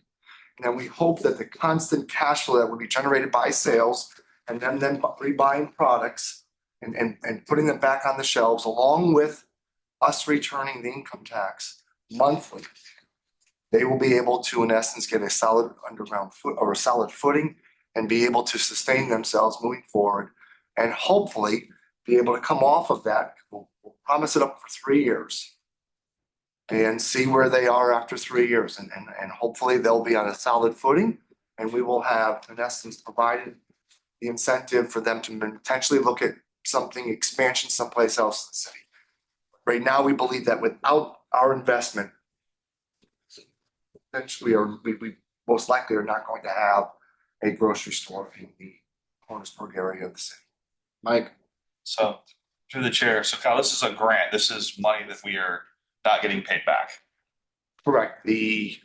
And then we hope that the constant cash flow that will be generated by sales and then rebuying products and putting them back on the shelves, along with us returning the income tax monthly, they will be able to, in essence, get a solid a solid footing and be able to sustain themselves moving forward and hopefully be able to come off of that. We'll promise it up for 3 years and see where they are after 3 years. And hopefully they'll be on a solid footing and we will have, in essence, provided the incentive for them to potentially look at something, expansion someplace else in the city. Right now, we believe that without our investment, eventually we most likely are not going to have a grocery store in the Cornersburg area of the city. Mike? So through the chair, so Kyle, this is a grant. This is money that we are not getting paid back. Correct. The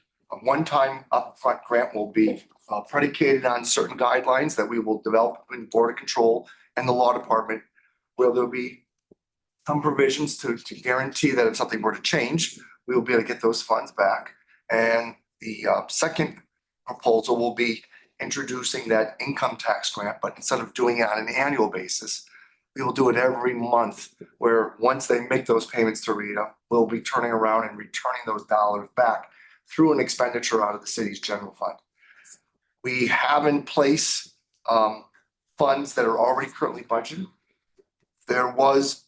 one-time upfront grant will be predicated on certain guidelines that we will develop in Board of Control and the Law Department, where there'll be some provisions to guarantee that if something were to change, we will be able to get those funds back. And the second proposal will be introducing that income tax grant, but instead of doing it on an annual basis, we will do it every month, where once they make those payments to Rita, we'll be turning around and returning those dollars back through an expenditure out of the city's general fund. We have in place funds that are already currently budgeted. There was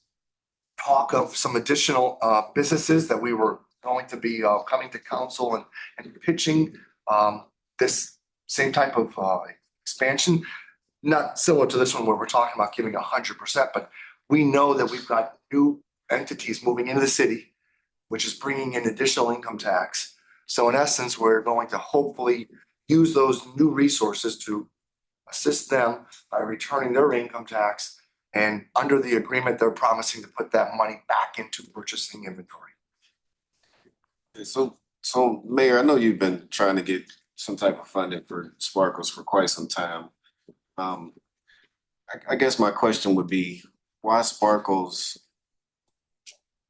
talk of some additional businesses that we were going to be coming to council and pitching this same type of expansion. Not similar to this one where we're talking about giving 100%, but we know that we've got new entities moving into the city, which is bringing in additional income tax. So in essence, we're going to hopefully use those new resources to assist them by returning their income tax. And under the agreement, they're promising to put that money back into purchasing inventory. So Mayor, I know you've been trying to get some type of funding for Sparkles for quite some time. I guess my question would be, why Sparkles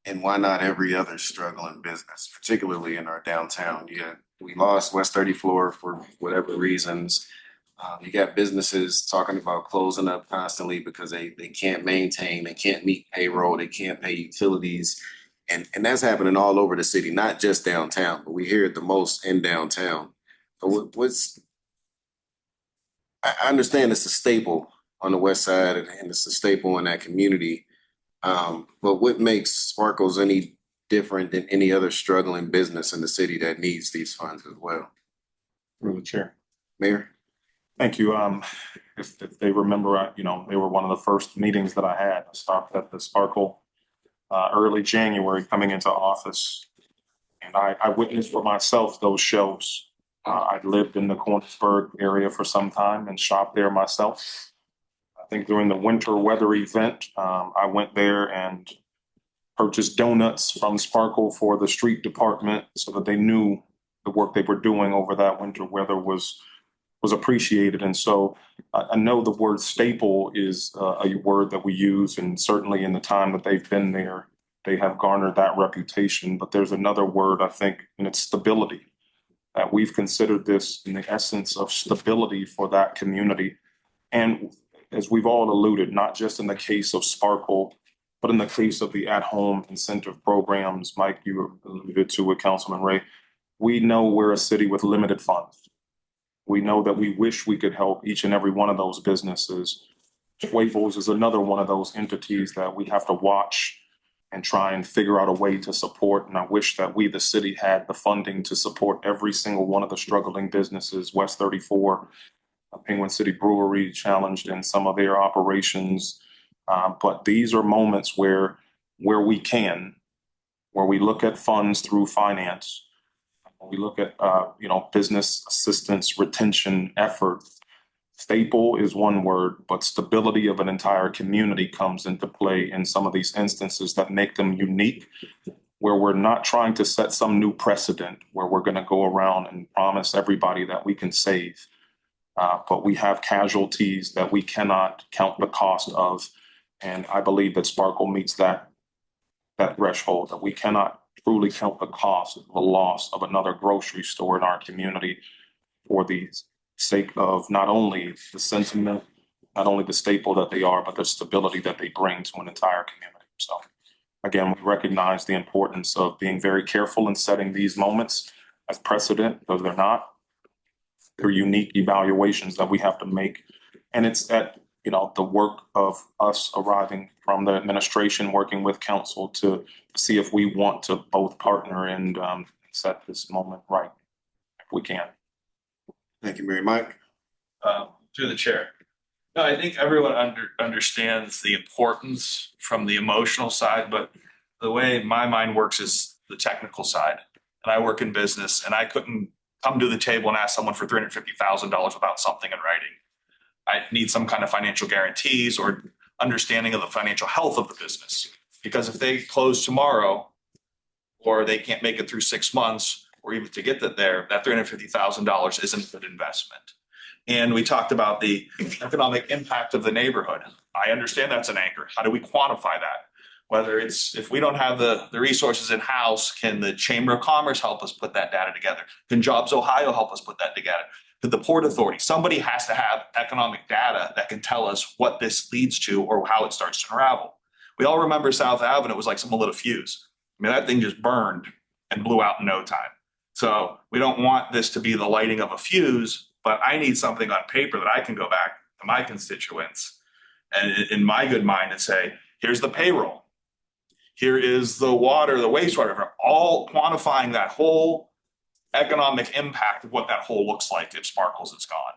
and why not every other struggling business, particularly in our downtown? Yeah, we lost West 34 for whatever reasons. You got businesses talking about closing up constantly because they can't maintain, they can't meet payroll, they can't pay utilities. And that's happening all over the city, not just downtown, but we hear it the most in downtown. So I understand it's a staple on the west side and it's a staple in that community. But what makes Sparkles any different than any other struggling business in the city that needs these funds as well? Through the chair. Mayor? Thank you. If they remember, they were one of the first meetings that I had. I stopped at the Sparkle early January coming into office. And I witnessed for myself those shows. I lived in the Cornersburg area for some time and shopped there myself. I think during the winter weather event, I went there and purchased donuts from Sparkle for the street department so that they knew the work they were doing over that winter weather was appreciated. And so I know the word staple is a word that we use, and certainly in the time that they've been there, they have garnered that reputation. But there's another word, I think, and it's stability. That we've considered this in the essence of stability for that community. And as we've all alluded, not just in the case of Sparkle, but in the case of the at-home incentive programs, Mike, you alluded to with Councilman Ray, we know we're a city with limited funds. We know that we wish we could help each and every one of those businesses. Wavels is another one of those entities that we have to watch and try and figure out a way to support. And I wish that we, the city, had the funding to support every single one of the struggling businesses. West 34, Penguin City Brewery challenged in some of their operations. But these are moments where we can, where we look at funds through finance, we look at business assistance, retention efforts. Staple is one word, but stability of an entire community comes into play in some of these instances that make them unique, where we're not trying to set some new precedent where we're going to go around and promise everybody that we can save. But we have casualties that we cannot count the cost of. And I believe that Sparkle meets that threshold, that we cannot truly count the cost of the loss of another grocery store in our community for the sake of not only the sentiment, not only the staple that they are, but the stability that they bring to an entire community. So again, we recognize the importance of being very careful in setting these moments as precedent, because they're unique evaluations that we have to make. And it's at, the work of us arriving from the administration, working with council to see if we want to both partner and set this moment right, if we can. Thank you, Mary. Mike? Through the chair. No, I think everyone understands the importance from the emotional side, but the way my mind works is the technical side. And I work in business, and I couldn't come to the table and ask someone for $350,000 without something in writing. I need some kind of financial guarantees or understanding of the financial health of the business. Because if they close tomorrow, or they can't make it through 6 months, or even to get there, that $350,000 isn't a good investment. And we talked about the economic impact of the neighborhood. I understand that's an anchor. How do we quantify that? Whether it's, if we don't have the resources in-house, can the Chamber of Commerce help us put that data together? Can Jobs Ohio help us put that together? Could the Port Authority? Somebody has to have economic data that can tell us what this leads to or how it starts to unravel. We all remember South Avenue was like someone lit a fuse. I mean, that thing just burned and blew out in no time. So we don't want this to be the lighting of a fuse, but I need something on paper that I can go back to my constituents and in my good mind and say, here's the payroll. Here is the water, the wastewater, all quantifying that whole economic impact of what that hole looks like if Sparkles is gone.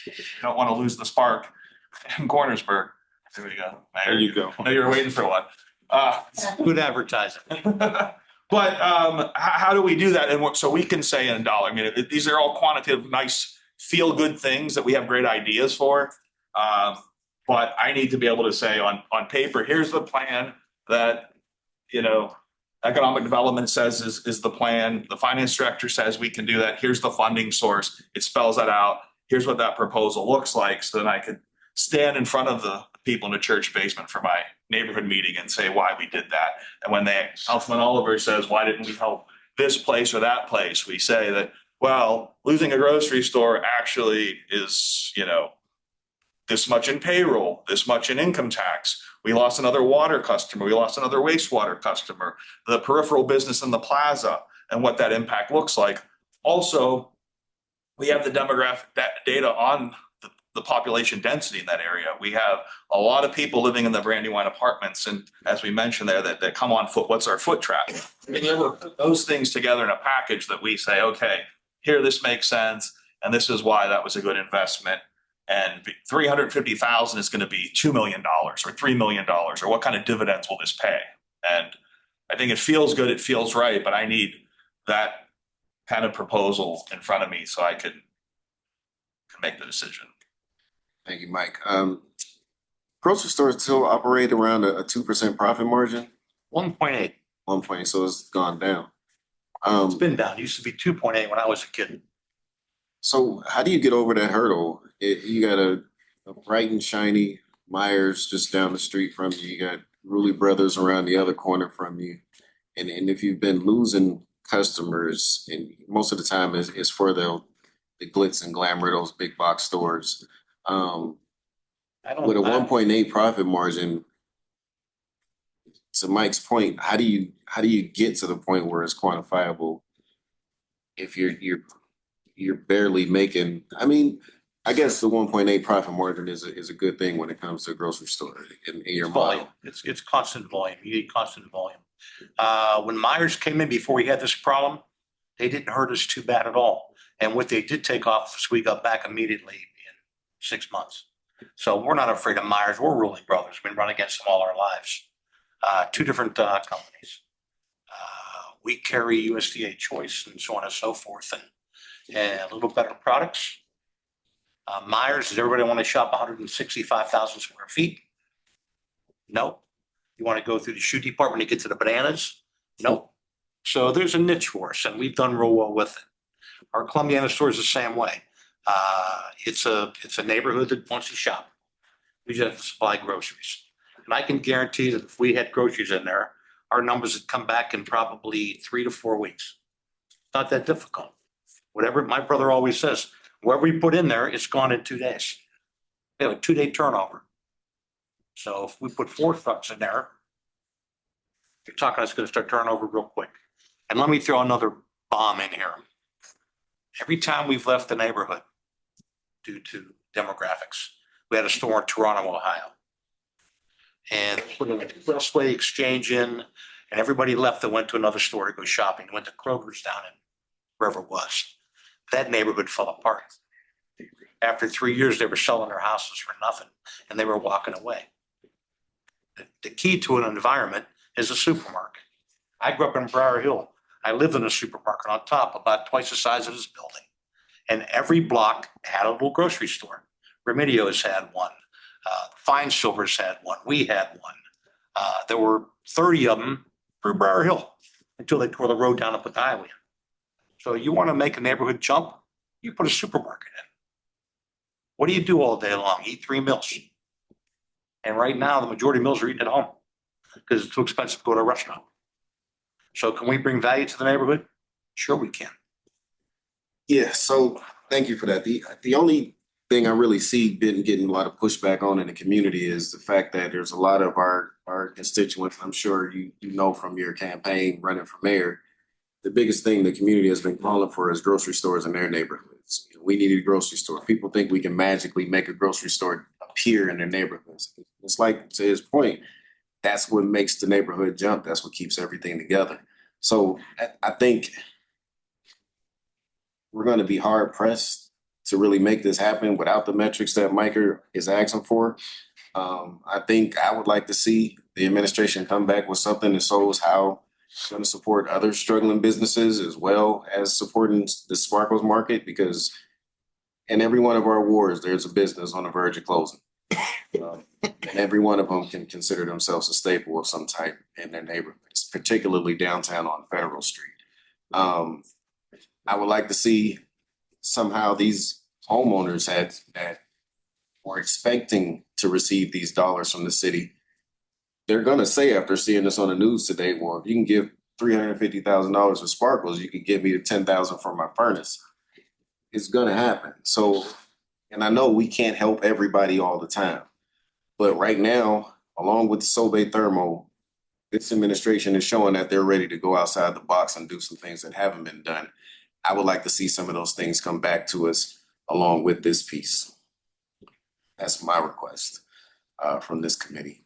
You don't want to lose the spark in Cornersburg. There we go. There you go. I know you were waiting for one. Good advertising. But how do we do that? And so we can say in a dollar, I mean, these are all quantitative, nice, feel good things that we have great ideas for. But I need to be able to say on paper, here's the plan that, you know, economic development says is the plan. The finance director says we can do that. Here's the funding source. It spells that out. Here's what that proposal looks like. So then I could stand in front of the people in the church basement for my neighborhood meeting and say why we did that. And when Councilman Oliver says, why didn't we help this place or that place? We say that, well, losing a grocery store actually is, you know, this much in payroll, this much in income tax. We lost another water customer. We lost another wastewater customer, the peripheral business in the plaza and what that impact looks like. Also, we have the demographic data on the population density in that area. We have a lot of people living in the Brandywine apartments. And as we mentioned there, that come on foot, what's our foot traffic? Being able to put those things together in a package that we say, okay, here, this makes sense. And this is why that was a good investment. And 350,000 is going to be $2 million or $3 million, or what kind of dividends will this pay? And I think it feels good. It feels right, but I need that kind of proposal in front of me so I can make the decision. Thank you, Mike. Grocery stores still operate around a 2% profit margin? 1.8. 1 point, so it's gone down. It's been down. It used to be 2.8 when I was a kid. So how do you get over that hurdle? You got a bright and shiny Myers just down the street from you. You got Rulli Brothers around the other corner from you. And if you've been losing customers, and most of the time is for the glitz and glamour, those big box stores. With a 1.8 profit margin, to Mike's point, how do you get to the point where it's quantifiable if you're barely making? I mean, I guess the 1.8 profit margin is a good thing when it comes to a grocery store in your Volume. model. It's constant volume. You need constant volume. When Myers came in before we had this problem, they didn't hurt us too bad at all. And what they did take off, we got back immediately in 6 months. So we're not afraid of Myers. We're Rulli Brothers. We've been run against them all our lives. Two different companies. We carry USDA choice and so on and so forth, and a little better products. Myers, does everybody want to shop 165,000 square feet? No. You want to go through the shoe department to get to the bananas? No. So there's a niche for us, and we've done real well with it. Our Columbiana store is the same way. It's a neighborhood that wants to shop. We just have to supply groceries. And I can guarantee that if we had groceries in there, our numbers would come back in probably 3 to 4 weeks. It's not that difficult. Whatever, my brother always says, whatever we put in there, it's gone in 2 days. We have a 2-day turnover. So if we put 4 trucks in there, you're talking it's going to start turning over real quick. And let me throw another bomb in here. Every time we've left the neighborhood due to demographics, we had a store in Toronto, Ohio. And put an expressway exchange in, and everybody left that went to another store to go shopping, went to Kroger's down in wherever it was. That neighborhood fell apart. After 3 years, they were selling their houses for nothing, and they were walking away. The key to an environment is a supermarket. I grew up in Briar Hill. I lived in a supermarket on top, about twice the size of this building. And every block had a little grocery store. Remedio's had one. Fine Silver's had one. We had one. There were 30 of them for Briar Hill until they tore the road down and put the highway in. So you want to make a neighborhood jump, you put a supermarket in. What do you do all day long? Eat 3 meals. And right now, the majority of meals are eaten at home because it's too expensive to go to a restaurant. So can we bring value to the neighborhood? Sure we can. Yeah, so thank you for that. The only thing I really see been getting a lot of pushback on in the community is the fact that there's a lot of our constituents, I'm sure you know from your campaign running for mayor, the biggest thing the community has been calling for is grocery stores in their neighborhoods. we need a grocery store. People think we can magically make a grocery store appear in their neighborhoods. It's like, to his point, that's what makes the neighborhood jump. That's what keeps everything together. So I think we're going to be hard pressed to really make this happen without the metrics that Micah is asking for. I think I would like to see the administration come back with something that shows how it's going to support other struggling businesses as well as supporting the Sparkles market, because in every one of our wards, there's a business on the verge of closing. And every one of them can consider themselves a staple of some type in their neighborhoods, particularly downtown on Federal Street. I would like to see somehow these homeowners that were expecting to receive these dollars from the city, they're going to say after seeing this on the news today, well, if you can give $350,000 for Sparkles, you can give me the $10,000 for my furnace. It's going to happen. So, and I know we can't help everybody all the time, but right now, along with the Sobe Thermo, this administration is showing that they're ready to go outside the box and do some things that haven't been done. I would like to see some of those things come back to us along with this piece. That's my request from this committee.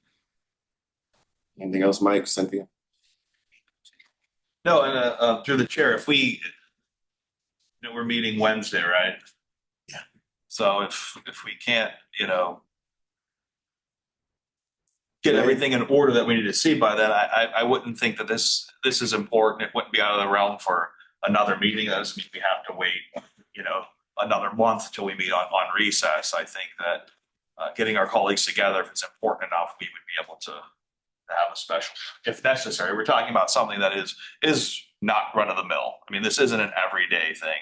Anything else, Mike, Cynthia? No, and through the chair, if we, we're meeting Wednesday, right? Yeah. So if we can't, get everything in order that we need to see by then, I wouldn't think that this is important. It wouldn't be out of the realm for another meeting. That doesn't mean we have to wait, another month till we meet on recess. I think that getting our colleagues together, if it's important enough, we would be able to have a special, if necessary. We're talking about something that is not run of the mill. I mean, this isn't an everyday thing.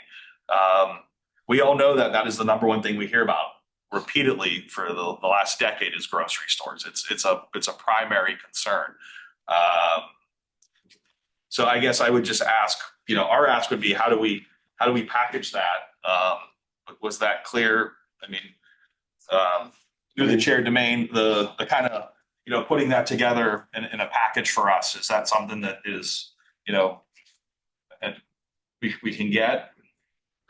We all know that is the number one thing we hear about repeatedly for the last decade is grocery stores. It's a primary concern. So I guess I would just ask, our ask would be, how do we package that? Was that clear? I mean, through the chair domain, the kind of, putting that together in a package for us, is that something that is, we can get?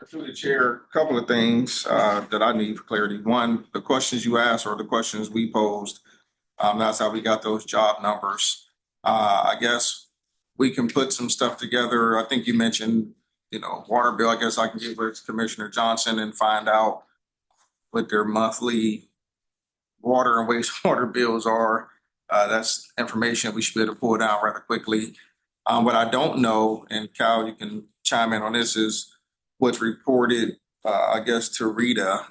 Through the chair, a couple of things that I need for clarity. One, the questions you asked or the questions we posed, that's how we got those job numbers. I guess we can put some stuff together. I think you mentioned, water bill. I guess I can get with Commissioner Johnson and find out what their monthly water and wastewater bills are. That's information we should be able to pull down rather quickly. What I don't know, and Kyle, you can chime in on this, is what's reported, I guess, to Rita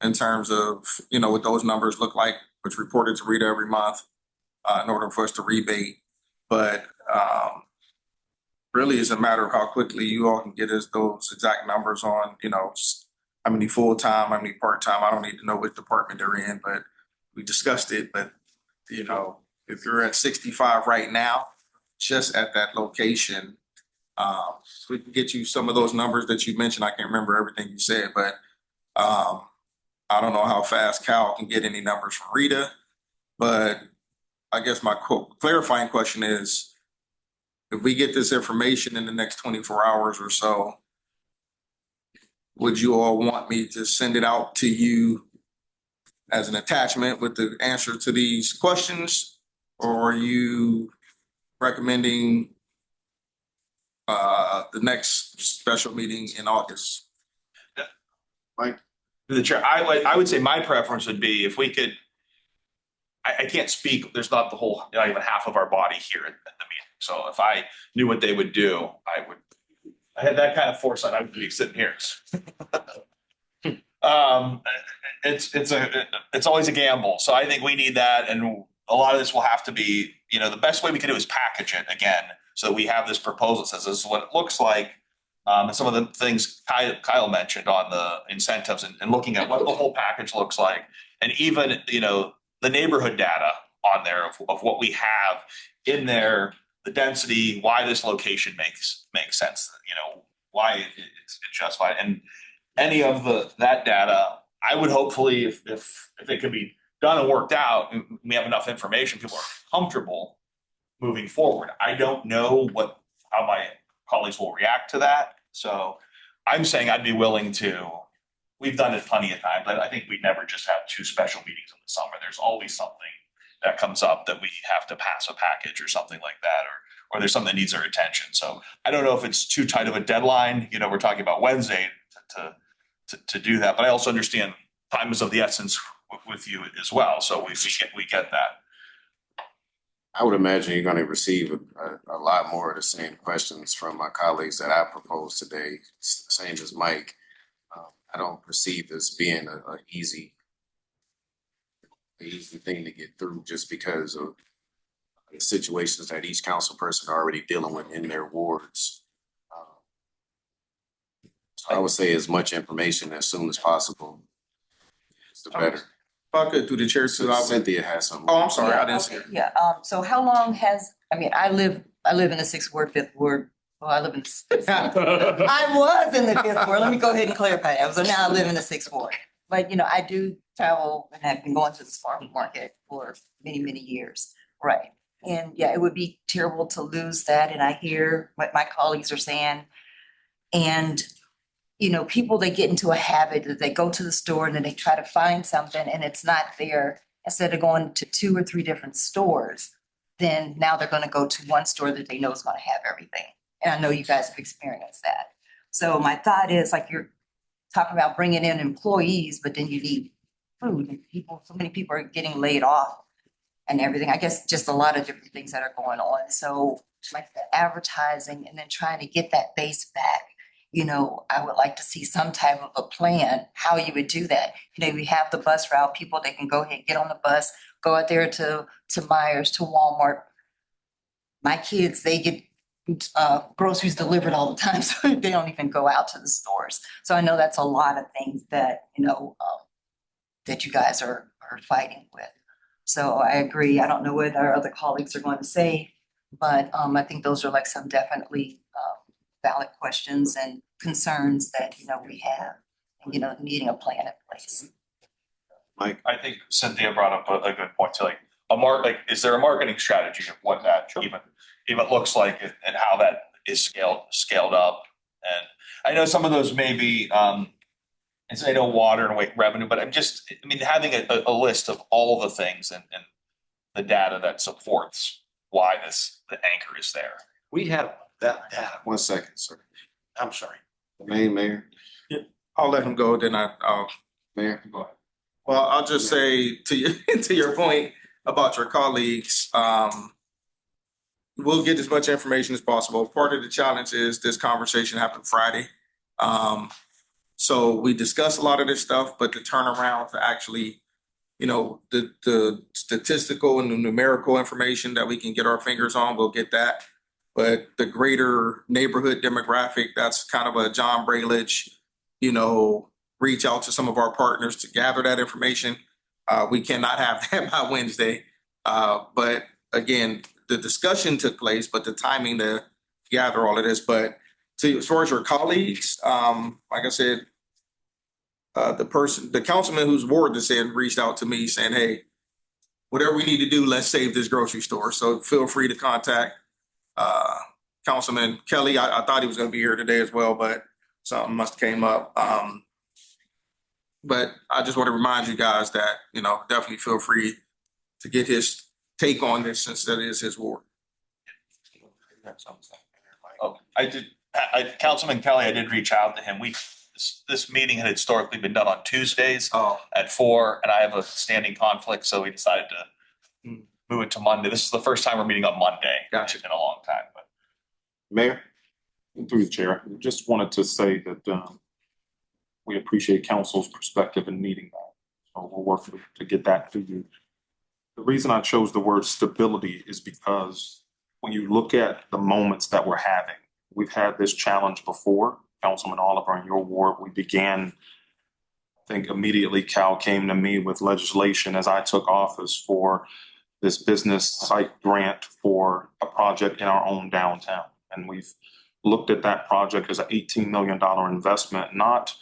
in terms of, what those numbers look like, what's reported to Rita every month in order for us to rebate. But really, it's a matter of how quickly you all can get us those exact numbers on, how many full-time, how many part-time. I don't need to know which department they're in, but we discussed it. But, if you're at 65 right now, just at that location, we can get you some of those numbers that you mentioned. I can't remember everything you said, but I don't know how fast Cal can get any numbers from Rita. But I guess my clarifying question is, if we get this information in the next 24 hours or so, would you all want me to send it out to you as an attachment with the answer to these questions? Or are you recommending the next special meeting in August? Mike? Through the chair, I would say my preference would be if we could, I can't speak, there's not even half of our body here at the meeting. So if I knew what they would do, I had that kind of foresight, I would be sitting here. It's always a gamble. So I think we need that. And a lot of this will have to be, the best way we can do is package it again, so that we have this proposal that says this is what it looks like. And some of the things Kyle mentioned on the incentives and looking at what the whole package looks like. And even, the neighborhood data on there of what we have in there, the density, why this location makes sense, why it's justified. And any of that data, I would hopefully, if it could be done and worked out, we have enough information, people are comfortable moving forward. I don't know how my colleagues will react to that. So I'm saying I'd be willing to, we've done it plenty of times, I think we never just have two special meetings in the summer. There's always something that comes up that we have to pass a package or something like that, or there's something that needs our attention. So I don't know if it's too tight of a deadline, we're talking about Wednesday to do that, but I also understand time is of the essence with you as well, so we get that. I would imagine you're gonna receive a lot more of the same questions from my colleagues that I proposed today, same as Mike. I don't perceive this being a easy thing to get through just because of the situations that each council person are already dealing with in their wards. So I would say as much information as soon as possible, the better. If I could, through the chair, so I would. Cynthia has something. Oh, I'm sorry, I didn't see Okay, it. yeah, so how long has, I live in the 6th ward, 5th ward. Well, I live in, I was in the 5th ward. Let me go ahead and clarify that. So now I live in the 6th ward. But, I do travel and have been going to the farmer's market for many, many years. Right. And yeah, it would be terrible to lose that. And I hear what my colleagues are saying. And, people, they get into a habit that they go to the store and then they try to find something and it's not there. Instead of going to 2 or 3 different stores, then now they're going to go to one store that they know is going to have everything. And I know you guys have experienced that. So my thought is, like, you're talking about bringing in employees, but then you need food and so many people are getting laid off and everything. I guess just a lot of different things that are going on. So like the advertising and then trying to get that base back, I would like to see some type of a plan, how you would do that. We have the bus route, people, they can go ahead, get on the bus, go out there to Myers, to Walmart. My kids, they get groceries delivered all the time, so they don't even go out to the stores. So I know that's a lot of things that, that you guys are fighting with. So I agree. I don't know what our other colleagues are going to say, but I think those are like some definitely valid questions and concerns that, we have, and, needing a plan in place. Mike? I think Cynthia brought up a good point to is there a marketing strategy of what that even looks like and how that is scaled up? And I know some of those may be, and I know water and weight revenue, but having a list of all the things and the data that supports why the anchor is there. We have that data. 1 second, sir. I'm sorry. Mayor. I'll let him go, then I'll. Mayor, go ahead. Well, I'll just say to you, to your point about your colleagues, we'll get as much information as possible. Part of the challenge is this conversation happened Friday. So we discuss a lot of this stuff, but the turnaround to actually, the statistical and the numerical information that we can get our fingers on, we'll get that. But the greater neighborhood demographic, that's kind of a John Braylage, reach out to some of our partners to gather that information. We cannot have that by Wednesday. But again, the discussion took place, but the timing to gather all of this. But as far as your colleagues, like I said, the councilman whose ward this in reached out to me saying, hey, whatever we need to do, let's save this grocery store. So feel free to contact Councilman Kelly. I thought he was going to be here today as well, but something must have came up. But I just want to remind you guys that, definitely feel free to get his take on this since that is his ward. Oh, Councilman Kelly, I did reach out to him. This meeting had historically been done on Tuesdays at 4, and I have a standing conflict, so we decided to move it to Monday. This is the first time we're meeting on Monday. Gotcha. In a long time. But Mayor? Through the chair, just wanted to say that we appreciate council's perspective in needing that. So we'll work to get that to you. The reason I chose the word stability is because when you look at the moments that we're having, we've had this challenge before. Councilman Oliver, in your ward, we began, I think immediately Cal came to me with legislation as I took office for this business site grant for a project in our own downtown. And we've looked at that project as an $18 million investment, not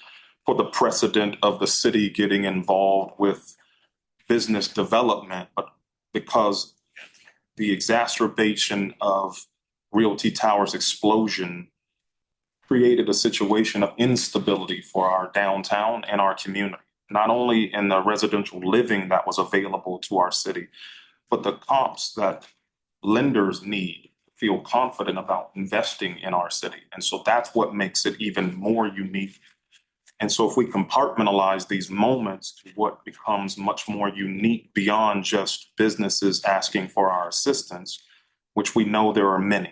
for the precedent of the city getting involved with business development, but because the exacerbation of Realty Towers explosion created a situation of instability for our downtown and our community, not only in the residential living that was available to our city, but the comps that lenders need to feel confident about investing in our city. And so that's what makes it even more unique. And so if we compartmentalize these moments to what becomes much more unique beyond just businesses asking for our assistance, which we know there are many,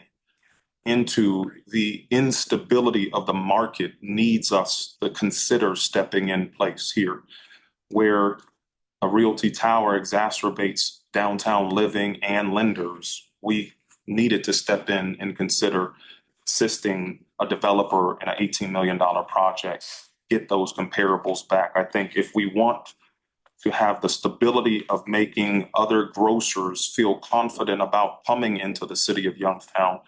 into the instability of the market needs us to consider stepping in place here, where a realty tower exacerbates downtown living and lenders. We needed to step in and consider assisting a developer in an $18 million project, get those comparables back. I think if we want to have the stability of making other grocers feel confident about coming into the city of Youngstown,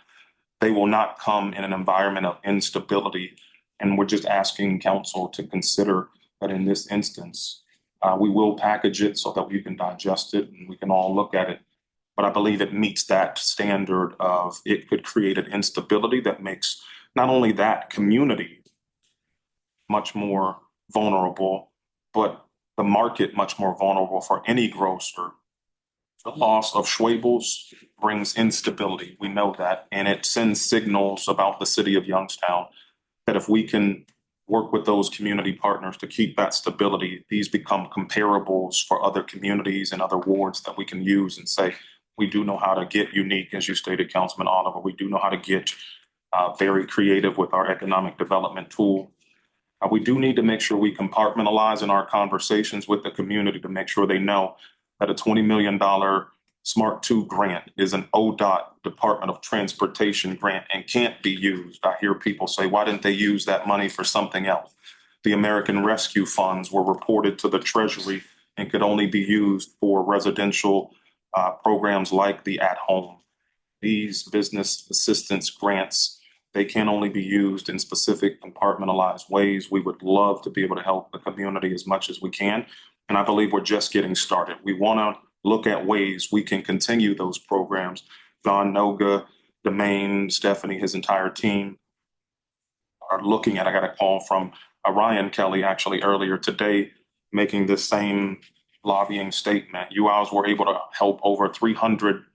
they will not come in an environment of instability. And we're just asking council to consider that in this instance, we will package it so that we can digest it and we can all look at it. But I believe it meets that standard of it could create an instability that makes not only that community much more vulnerable, but the market much more vulnerable for any grocer. The loss of Schwabels brings instability. We know that. And it sends signals about the city of Youngstown that if we can work with those community partners to keep that stability, these become comparables for other communities and other wards that we can use and say, we do know how to get unique, as you stated, Councilman Oliver. We do know how to get very creative with our economic development tool. We do need to make sure we compartmentalize in our conversations with the community to make sure they know that a $20 million Smart 2 grant is an ODOT Department of Transportation grant and can't be used. I hear people say, why didn't they use that money for something else? The American Rescue Funds were reported to the Treasury and could only be used for residential programs like the At Home. These business assistance grants, they can only be used in specific compartmentalized ways. We would love to be able to help the community as much as we can. And I believe we're just getting started. We want to look at ways we can continue those programs. John Noga, Domain, Stephanie, his entire team are looking at, I got a call from Ryan Kelly actually earlier today, making this same lobbying statement. You all were able to help over 300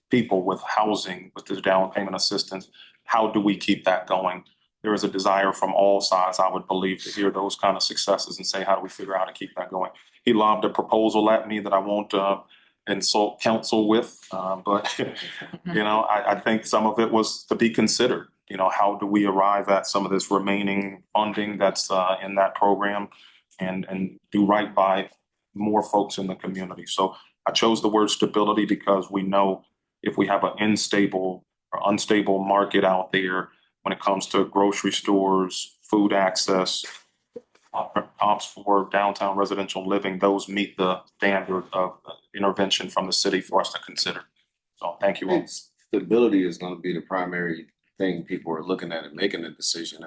people with housing with this down payment assistance. How do we keep that going? There is a desire from all sides, I would believe, to hear those kind of successes and say, how do we figure out how to keep that going? He lobbed a proposal at me that I won't insult council with, but you know, I think some of it was to be considered. You know, how do we arrive at some of this remaining funding that's in that program and do right by more folks in the community? So I chose the word stability because we know if we have an unstable market out there when it comes to grocery stores, food access, comps for downtown residential living, those meet the standard of intervention from the city for us to consider. So thank you all. Stability is going to be the primary thing people are looking at and making a decision.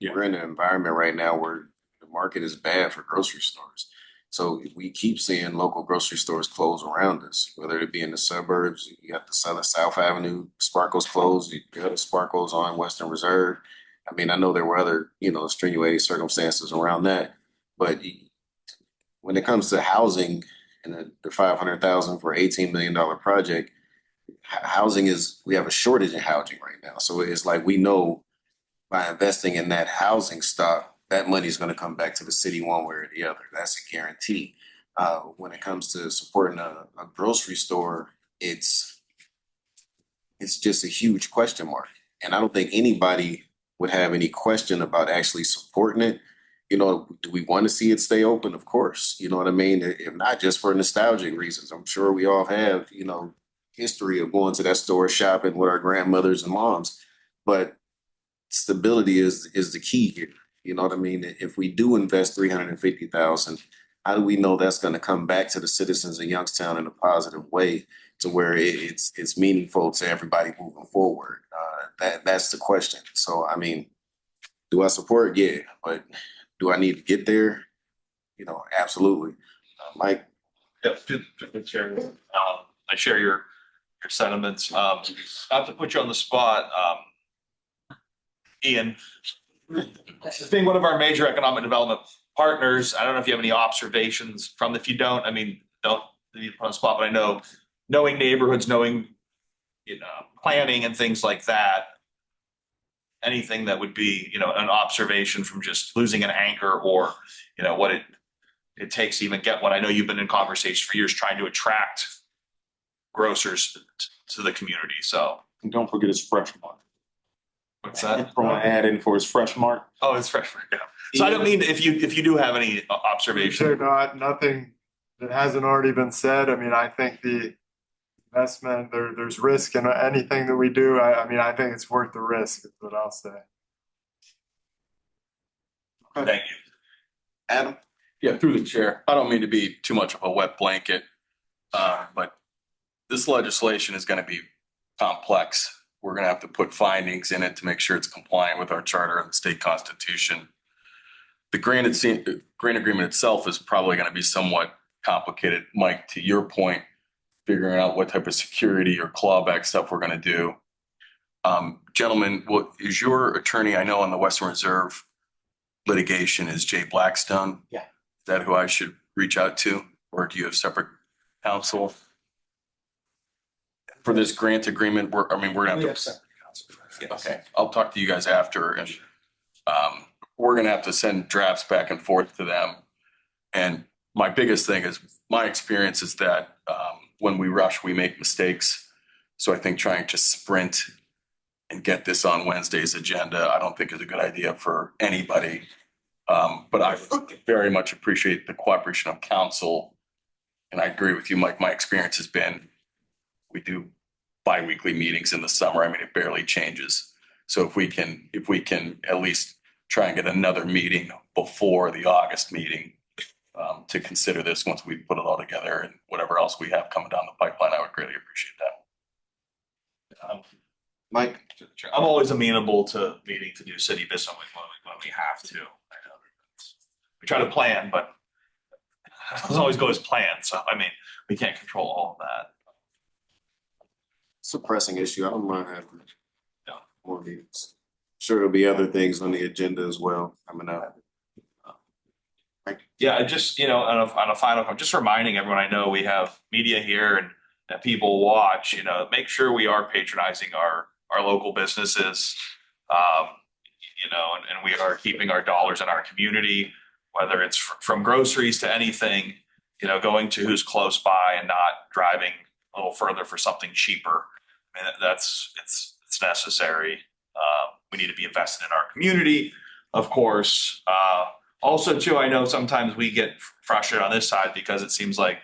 We're in an environment right now where the market is bad for grocery stores. So we keep seeing local grocery stores close around us, whether it be in the suburbs. You got the South Avenue, Sparkles closed. You got the Sparkles on Western Reserve. I mean, I know there were other, extenuating circumstances around that, but when it comes to housing and the 500,000 for $18 million project, we have a shortage in housing right now. So it's like, we know by investing in that housing stock, that money is going to come back to the city one way or the other. That's a guarantee. When it comes to supporting a grocery store, it's just a huge question mark. And I don't think anybody would have any question about actually supporting it. Do we want to see it stay open? Of course. You know what I mean? If not just for nostalgic reasons. I'm sure we all have, history of going to that store shopping with our grandmothers and moms. But stability is the key here. You know what I mean? If we do invest $350,000, how do we know that's going to come back to the citizens of Youngstown in a positive way to where it's meaningful to everybody moving forward? That's the question. So, I mean, do I support? Yeah, but do I need to get there? Absolutely. Mike? Yep, good chair. I share your sentiments. Not to put you on the spot, Ian, as being one of our major economic development partners, I don't know if you have any observations from, if you don't, I mean, don't leave it on the spot, but I know, knowing neighborhoods, knowing, planning and things like that, anything that would be, an observation from just losing an anchor, or, what it takes to even get one. I know you've been in conversation for years trying to attract grocers to the community, so. And don't forget his Fresh Mart. What's that? Throw an ad in for his Fresh Mart. Oh, it's Fresh Mart, yeah. So I don't mean, if you do have any Sure, observation. nothing that hasn't already been said. I mean, I think the investment, there's risk in anything that we do. I mean, I think it's worth the risk, is what I'll say. Thank you. Adam? Yeah, through the chair. I don't mean to be too much of a wet blanket, but this legislation is going to be complex. We're going to have to put findings in it to make sure it's compliant with our charter and the state constitution. The grant agreement itself is probably going to be somewhat complicated. Mike, to your point, figuring out what type of security or clawback stuff we're going to do. Gentlemen, what is your attorney? I know on the Western Reserve litigation is Jay Blackstone. Yeah. Is that who I should reach out to, or do you have separate counsel for this grant agreement? We're gonna have to. Okay, I'll talk to you guys after, and we're gonna have to send drafts back and forth to them. And my biggest thing is, my experience is that when we rush, we make mistakes. So I think trying to sprint and get this on Wednesday's agenda, I don't think is a good idea for anybody. But I very much appreciate the cooperation of council. And I agree with you, Mike. My experience has been, we do bi-weekly meetings in the summer. I mean, it barely changes. So if we can at least try and get another meeting before the August meeting to consider this once we put it all together, and whatever else we have coming down the pipeline, I would greatly appreciate that. Mike? I'm always amenable to meeting to do city business when we have to. I know we try to plan, but it doesn't always go as planned. So, I mean, we can't control all of that. It's a pressing issue. I don't mind having Yeah. more meetings. Sure, there'll be other things on the agenda as well coming up. Yeah, just, on a final, I'm just reminding everyone, I know we have media here and that people watch, make sure we are patronizing our local businesses. And we are keeping our dollars in our community, whether it's from groceries to anything, going to who's close by and not driving a little further for something cheaper. I mean, it's necessary. We need to be invested in our community, of course. Also, too, I know sometimes we get frustrated on this side because it seems like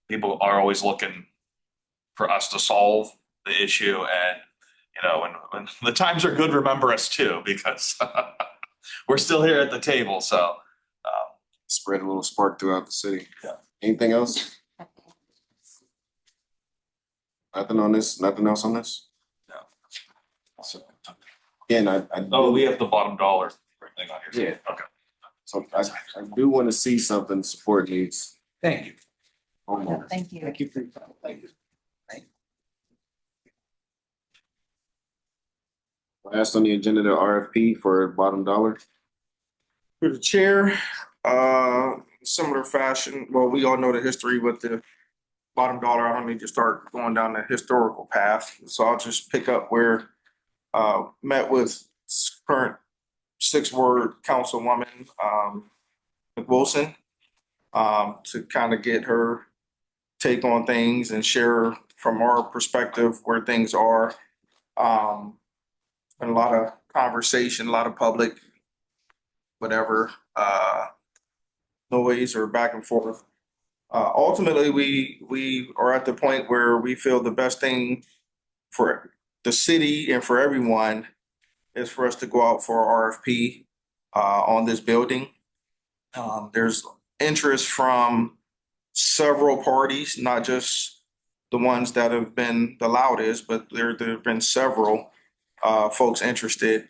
people are always looking for us to solve the issue. And, when the times are good, remember us too, because we're still here at the table. So Spread a little spark throughout the city. Yeah. Anything else? Nothing on this? Nothing else on this? No. So, again, I we have the bottom dollar thing on here. Yeah. Okay. So I do want to see something support needs. Thank you. Homeowners. Thank you. Thank you for your time. Thank you. Last on the agenda, the RFP for bottom dollar. Through the chair, similar fashion, well, we all know the history with the bottom dollar. I don't need to start going down the historical path. So I'll just pick up where met with current six-ward councilwoman, Wilson, to kind of get her take on things and share from our perspective where things are. And a lot of conversation, a lot of public, whatever, noise or back and forth. Ultimately, we are at the point where we feel the best thing for the city and for everyone is for us to go out for RFP on this building. There's interest from several parties, not just the ones that have been the loudest, but there have been several folks interested.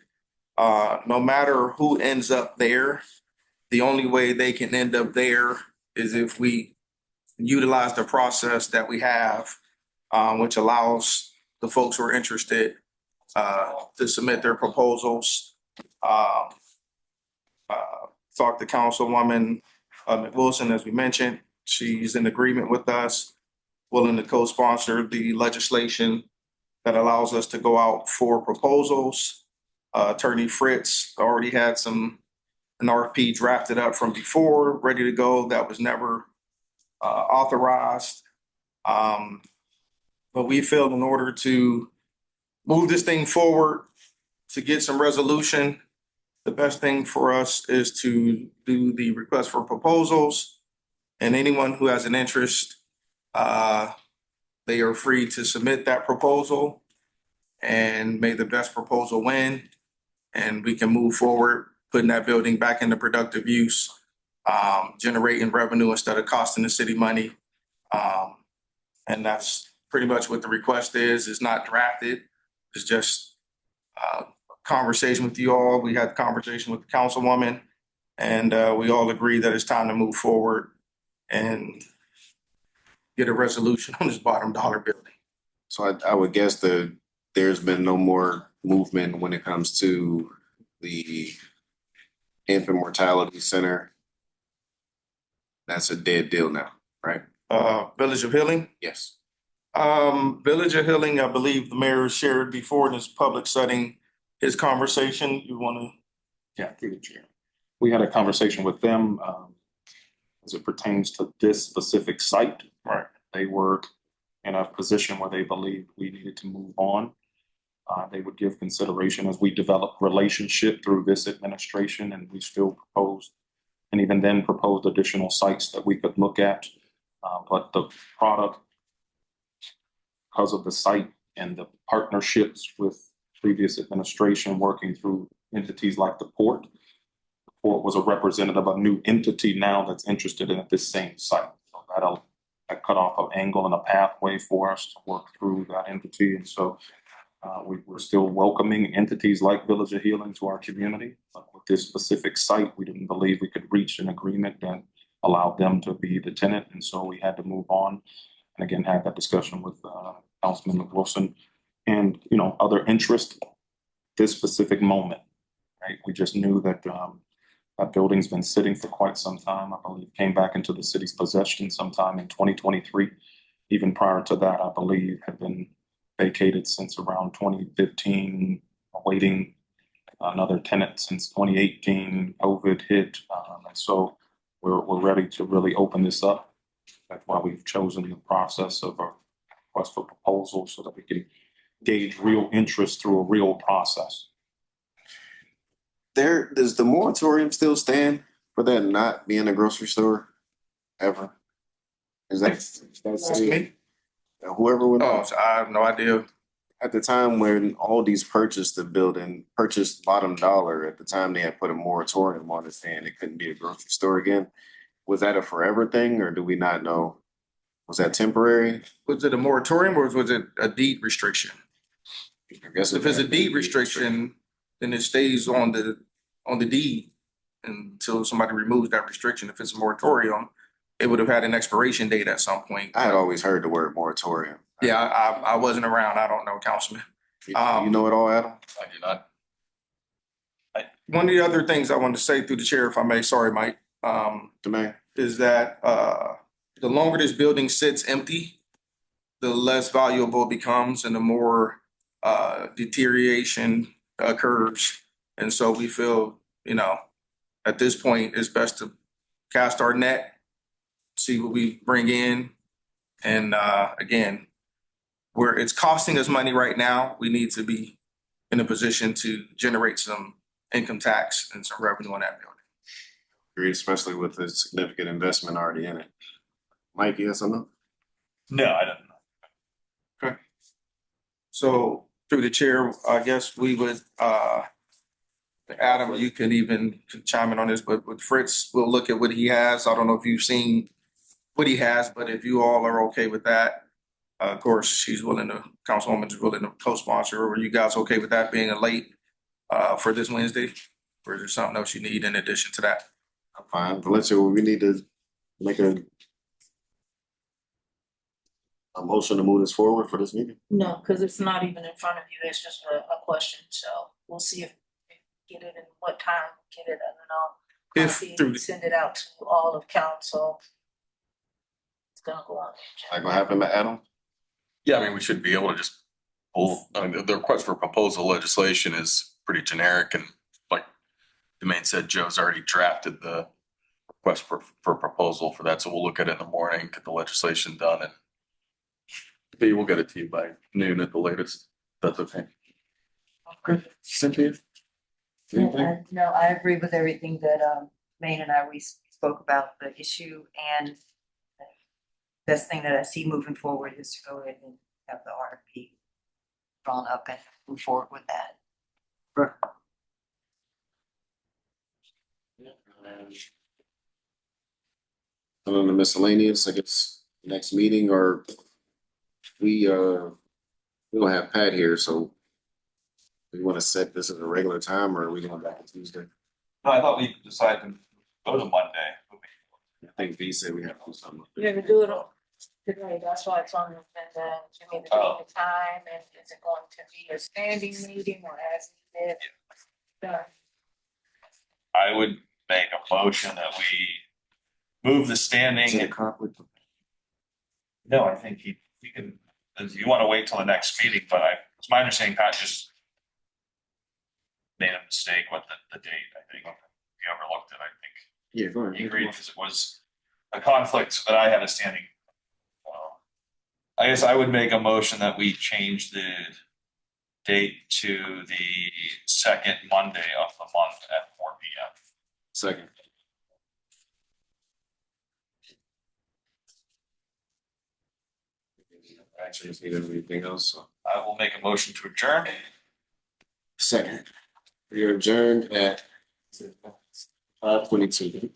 No matter who ends up there, the only way they can end up there is if we utilize the process that we have, which allows the folks who are interested to submit their proposals Talked to Councilwoman Wilson, as we mentioned. She's in agreement with us, willing to co-sponsor the legislation that allows us to go out for proposals. Attorney Fritz already had an RFP drafted up from before, ready to go. That was never authorized. But we feel in order to move this thing forward, to get some resolution, the best thing for us is to do the request for proposals. And anyone who has an interest, they are free to submit that proposal, and may the best proposal win. And we can move forward, putting that building back into productive use, generating revenue instead of costing the city money. And that's pretty much what the request is. It's not drafted. It's just conversation with you all. We had a conversation with the councilwoman, and we all agree that it's time to move forward and get a resolution on this bottom dollar building. So I would guess that there's been no more movement when it comes to the infant mortality center. That's a dead deal now, right? Village of Healing. Yes. Village of Healing, I believe the mayor shared before in this public setting, his conversation. You want to? Yeah, through the chair. We had a conversation with them as it pertains to this specific site. Right. They were in a position where they believed we needed to move on. They would give consideration as we develop relationship through this administration, and we still proposed, and even then proposed additional sites that we could look at. But the product, because of the site and the partnerships with previous administration working through entities like the port was a representative of a new entity now that's interested in this same site. So that cut off an angle and a pathway for us to work through that entity. And so we're still welcoming entities like Village of Healing to our community. But with this specific site, we didn't believe we could reach an agreement that allowed them to be the tenant. And so we had to move on. And again, had that discussion with Councilman Wilson and, other interest this specific moment, right? We just knew that that building's been sitting for quite some time. I believe came back into the city's possession sometime in 2023. Even prior to that, I believe had been vacated since around 2015, awaiting another tenant since 2018. COVID hit, and so we're ready to really open this up. That's why we've chosen the process of a request for proposal so that we can gauge real interest through a real process. Does the moratorium still stand for that not being a grocery store ever? Is that's me? Whoever would know. Oh, so I have no idea. At the time when Aldi's purchased the building, purchased bottom dollar, at the time they had put a moratorium on it saying it couldn't be a grocery store again. Was that a forever thing, or do we not know? Was that temporary? Was it a moratorium or was it a deed restriction? I guess If it's a deed restriction, then it stays on the deed until somebody removes that restriction. If it's a moratorium, it would have had an expiration date at some point. I had always heard the word moratorium. Yeah, I wasn't around. I don't know, Councilman. You know it all, Adam? I do not. One of the other things I wanted to say through the chair, if I may, sorry, Mike, is that the longer this building sits empty, the less valuable it becomes and the more deterioration occurs. And so we feel, at this point, it's best to cast our net, see what we bring in. And again, where it's costing us money right now, we need to be in a position to generate some income tax and some revenue on that building. Agreed, especially with the significant investment already in it. Mike, you have something? No, I don't know. Okay. So through the chair, I guess we would, Adam, you can even chime in on this, but with Fritz, we'll look at what he has. I don't know if you've seen what he has, but if you all are okay with that, of course, Councilwoman is willing to co-sponsor. Are you guys okay with that being a late for this Wednesday? Or is there something else you need in addition to that? I'm fine. Valencia, we need to make a motion to move this forward for this meeting? No, because it's not even in front of you. It's just a question. So we'll see if get it and what time we get it, and then I'll If copy through and send it out to all of council. It's gonna go on. Like what happened to Adam? Yeah, I mean, we should be able to just pull, I mean, the request for proposal legislation is pretty generic and like the main said, Joe's already drafted the request for proposal for that. So we'll look at it in the morning, get the legislation done and maybe we'll get it to you by noon at the latest. That's okay. Okay, Cynthia? Anything? No, I agree with everything that Maine and we spoke about the issue, and the best thing that I see moving forward is to go ahead and have the RFP drawn up and move forward with that. On the miscellaneous, I guess, next meeting or we don't have Pat here, so we want to set this at a regular time or are we going back to Tuesday? No, I thought we decided to go to Monday. I think V said we have to do something. You're gonna do it on today, that's why it's on the agenda, you need to take the time, and is it going to be a standing meeting or as needed? Done. I would make a motion that we move the Is it a standing. conflict? No, I think he can, if you want to wait till the next meeting, but it's my understanding Pat just made a mistake with the date, I think. If you overlooked it, I think. Yeah, go ahead. He agreed because it was a conflict that I had a standing. I guess I would make a motion that we change the date to the second Monday of the month at 4 p.m. Second. Actually, if you need anything else, so. I will make a motion to adjourn. Second. We are adjourned at 5:22.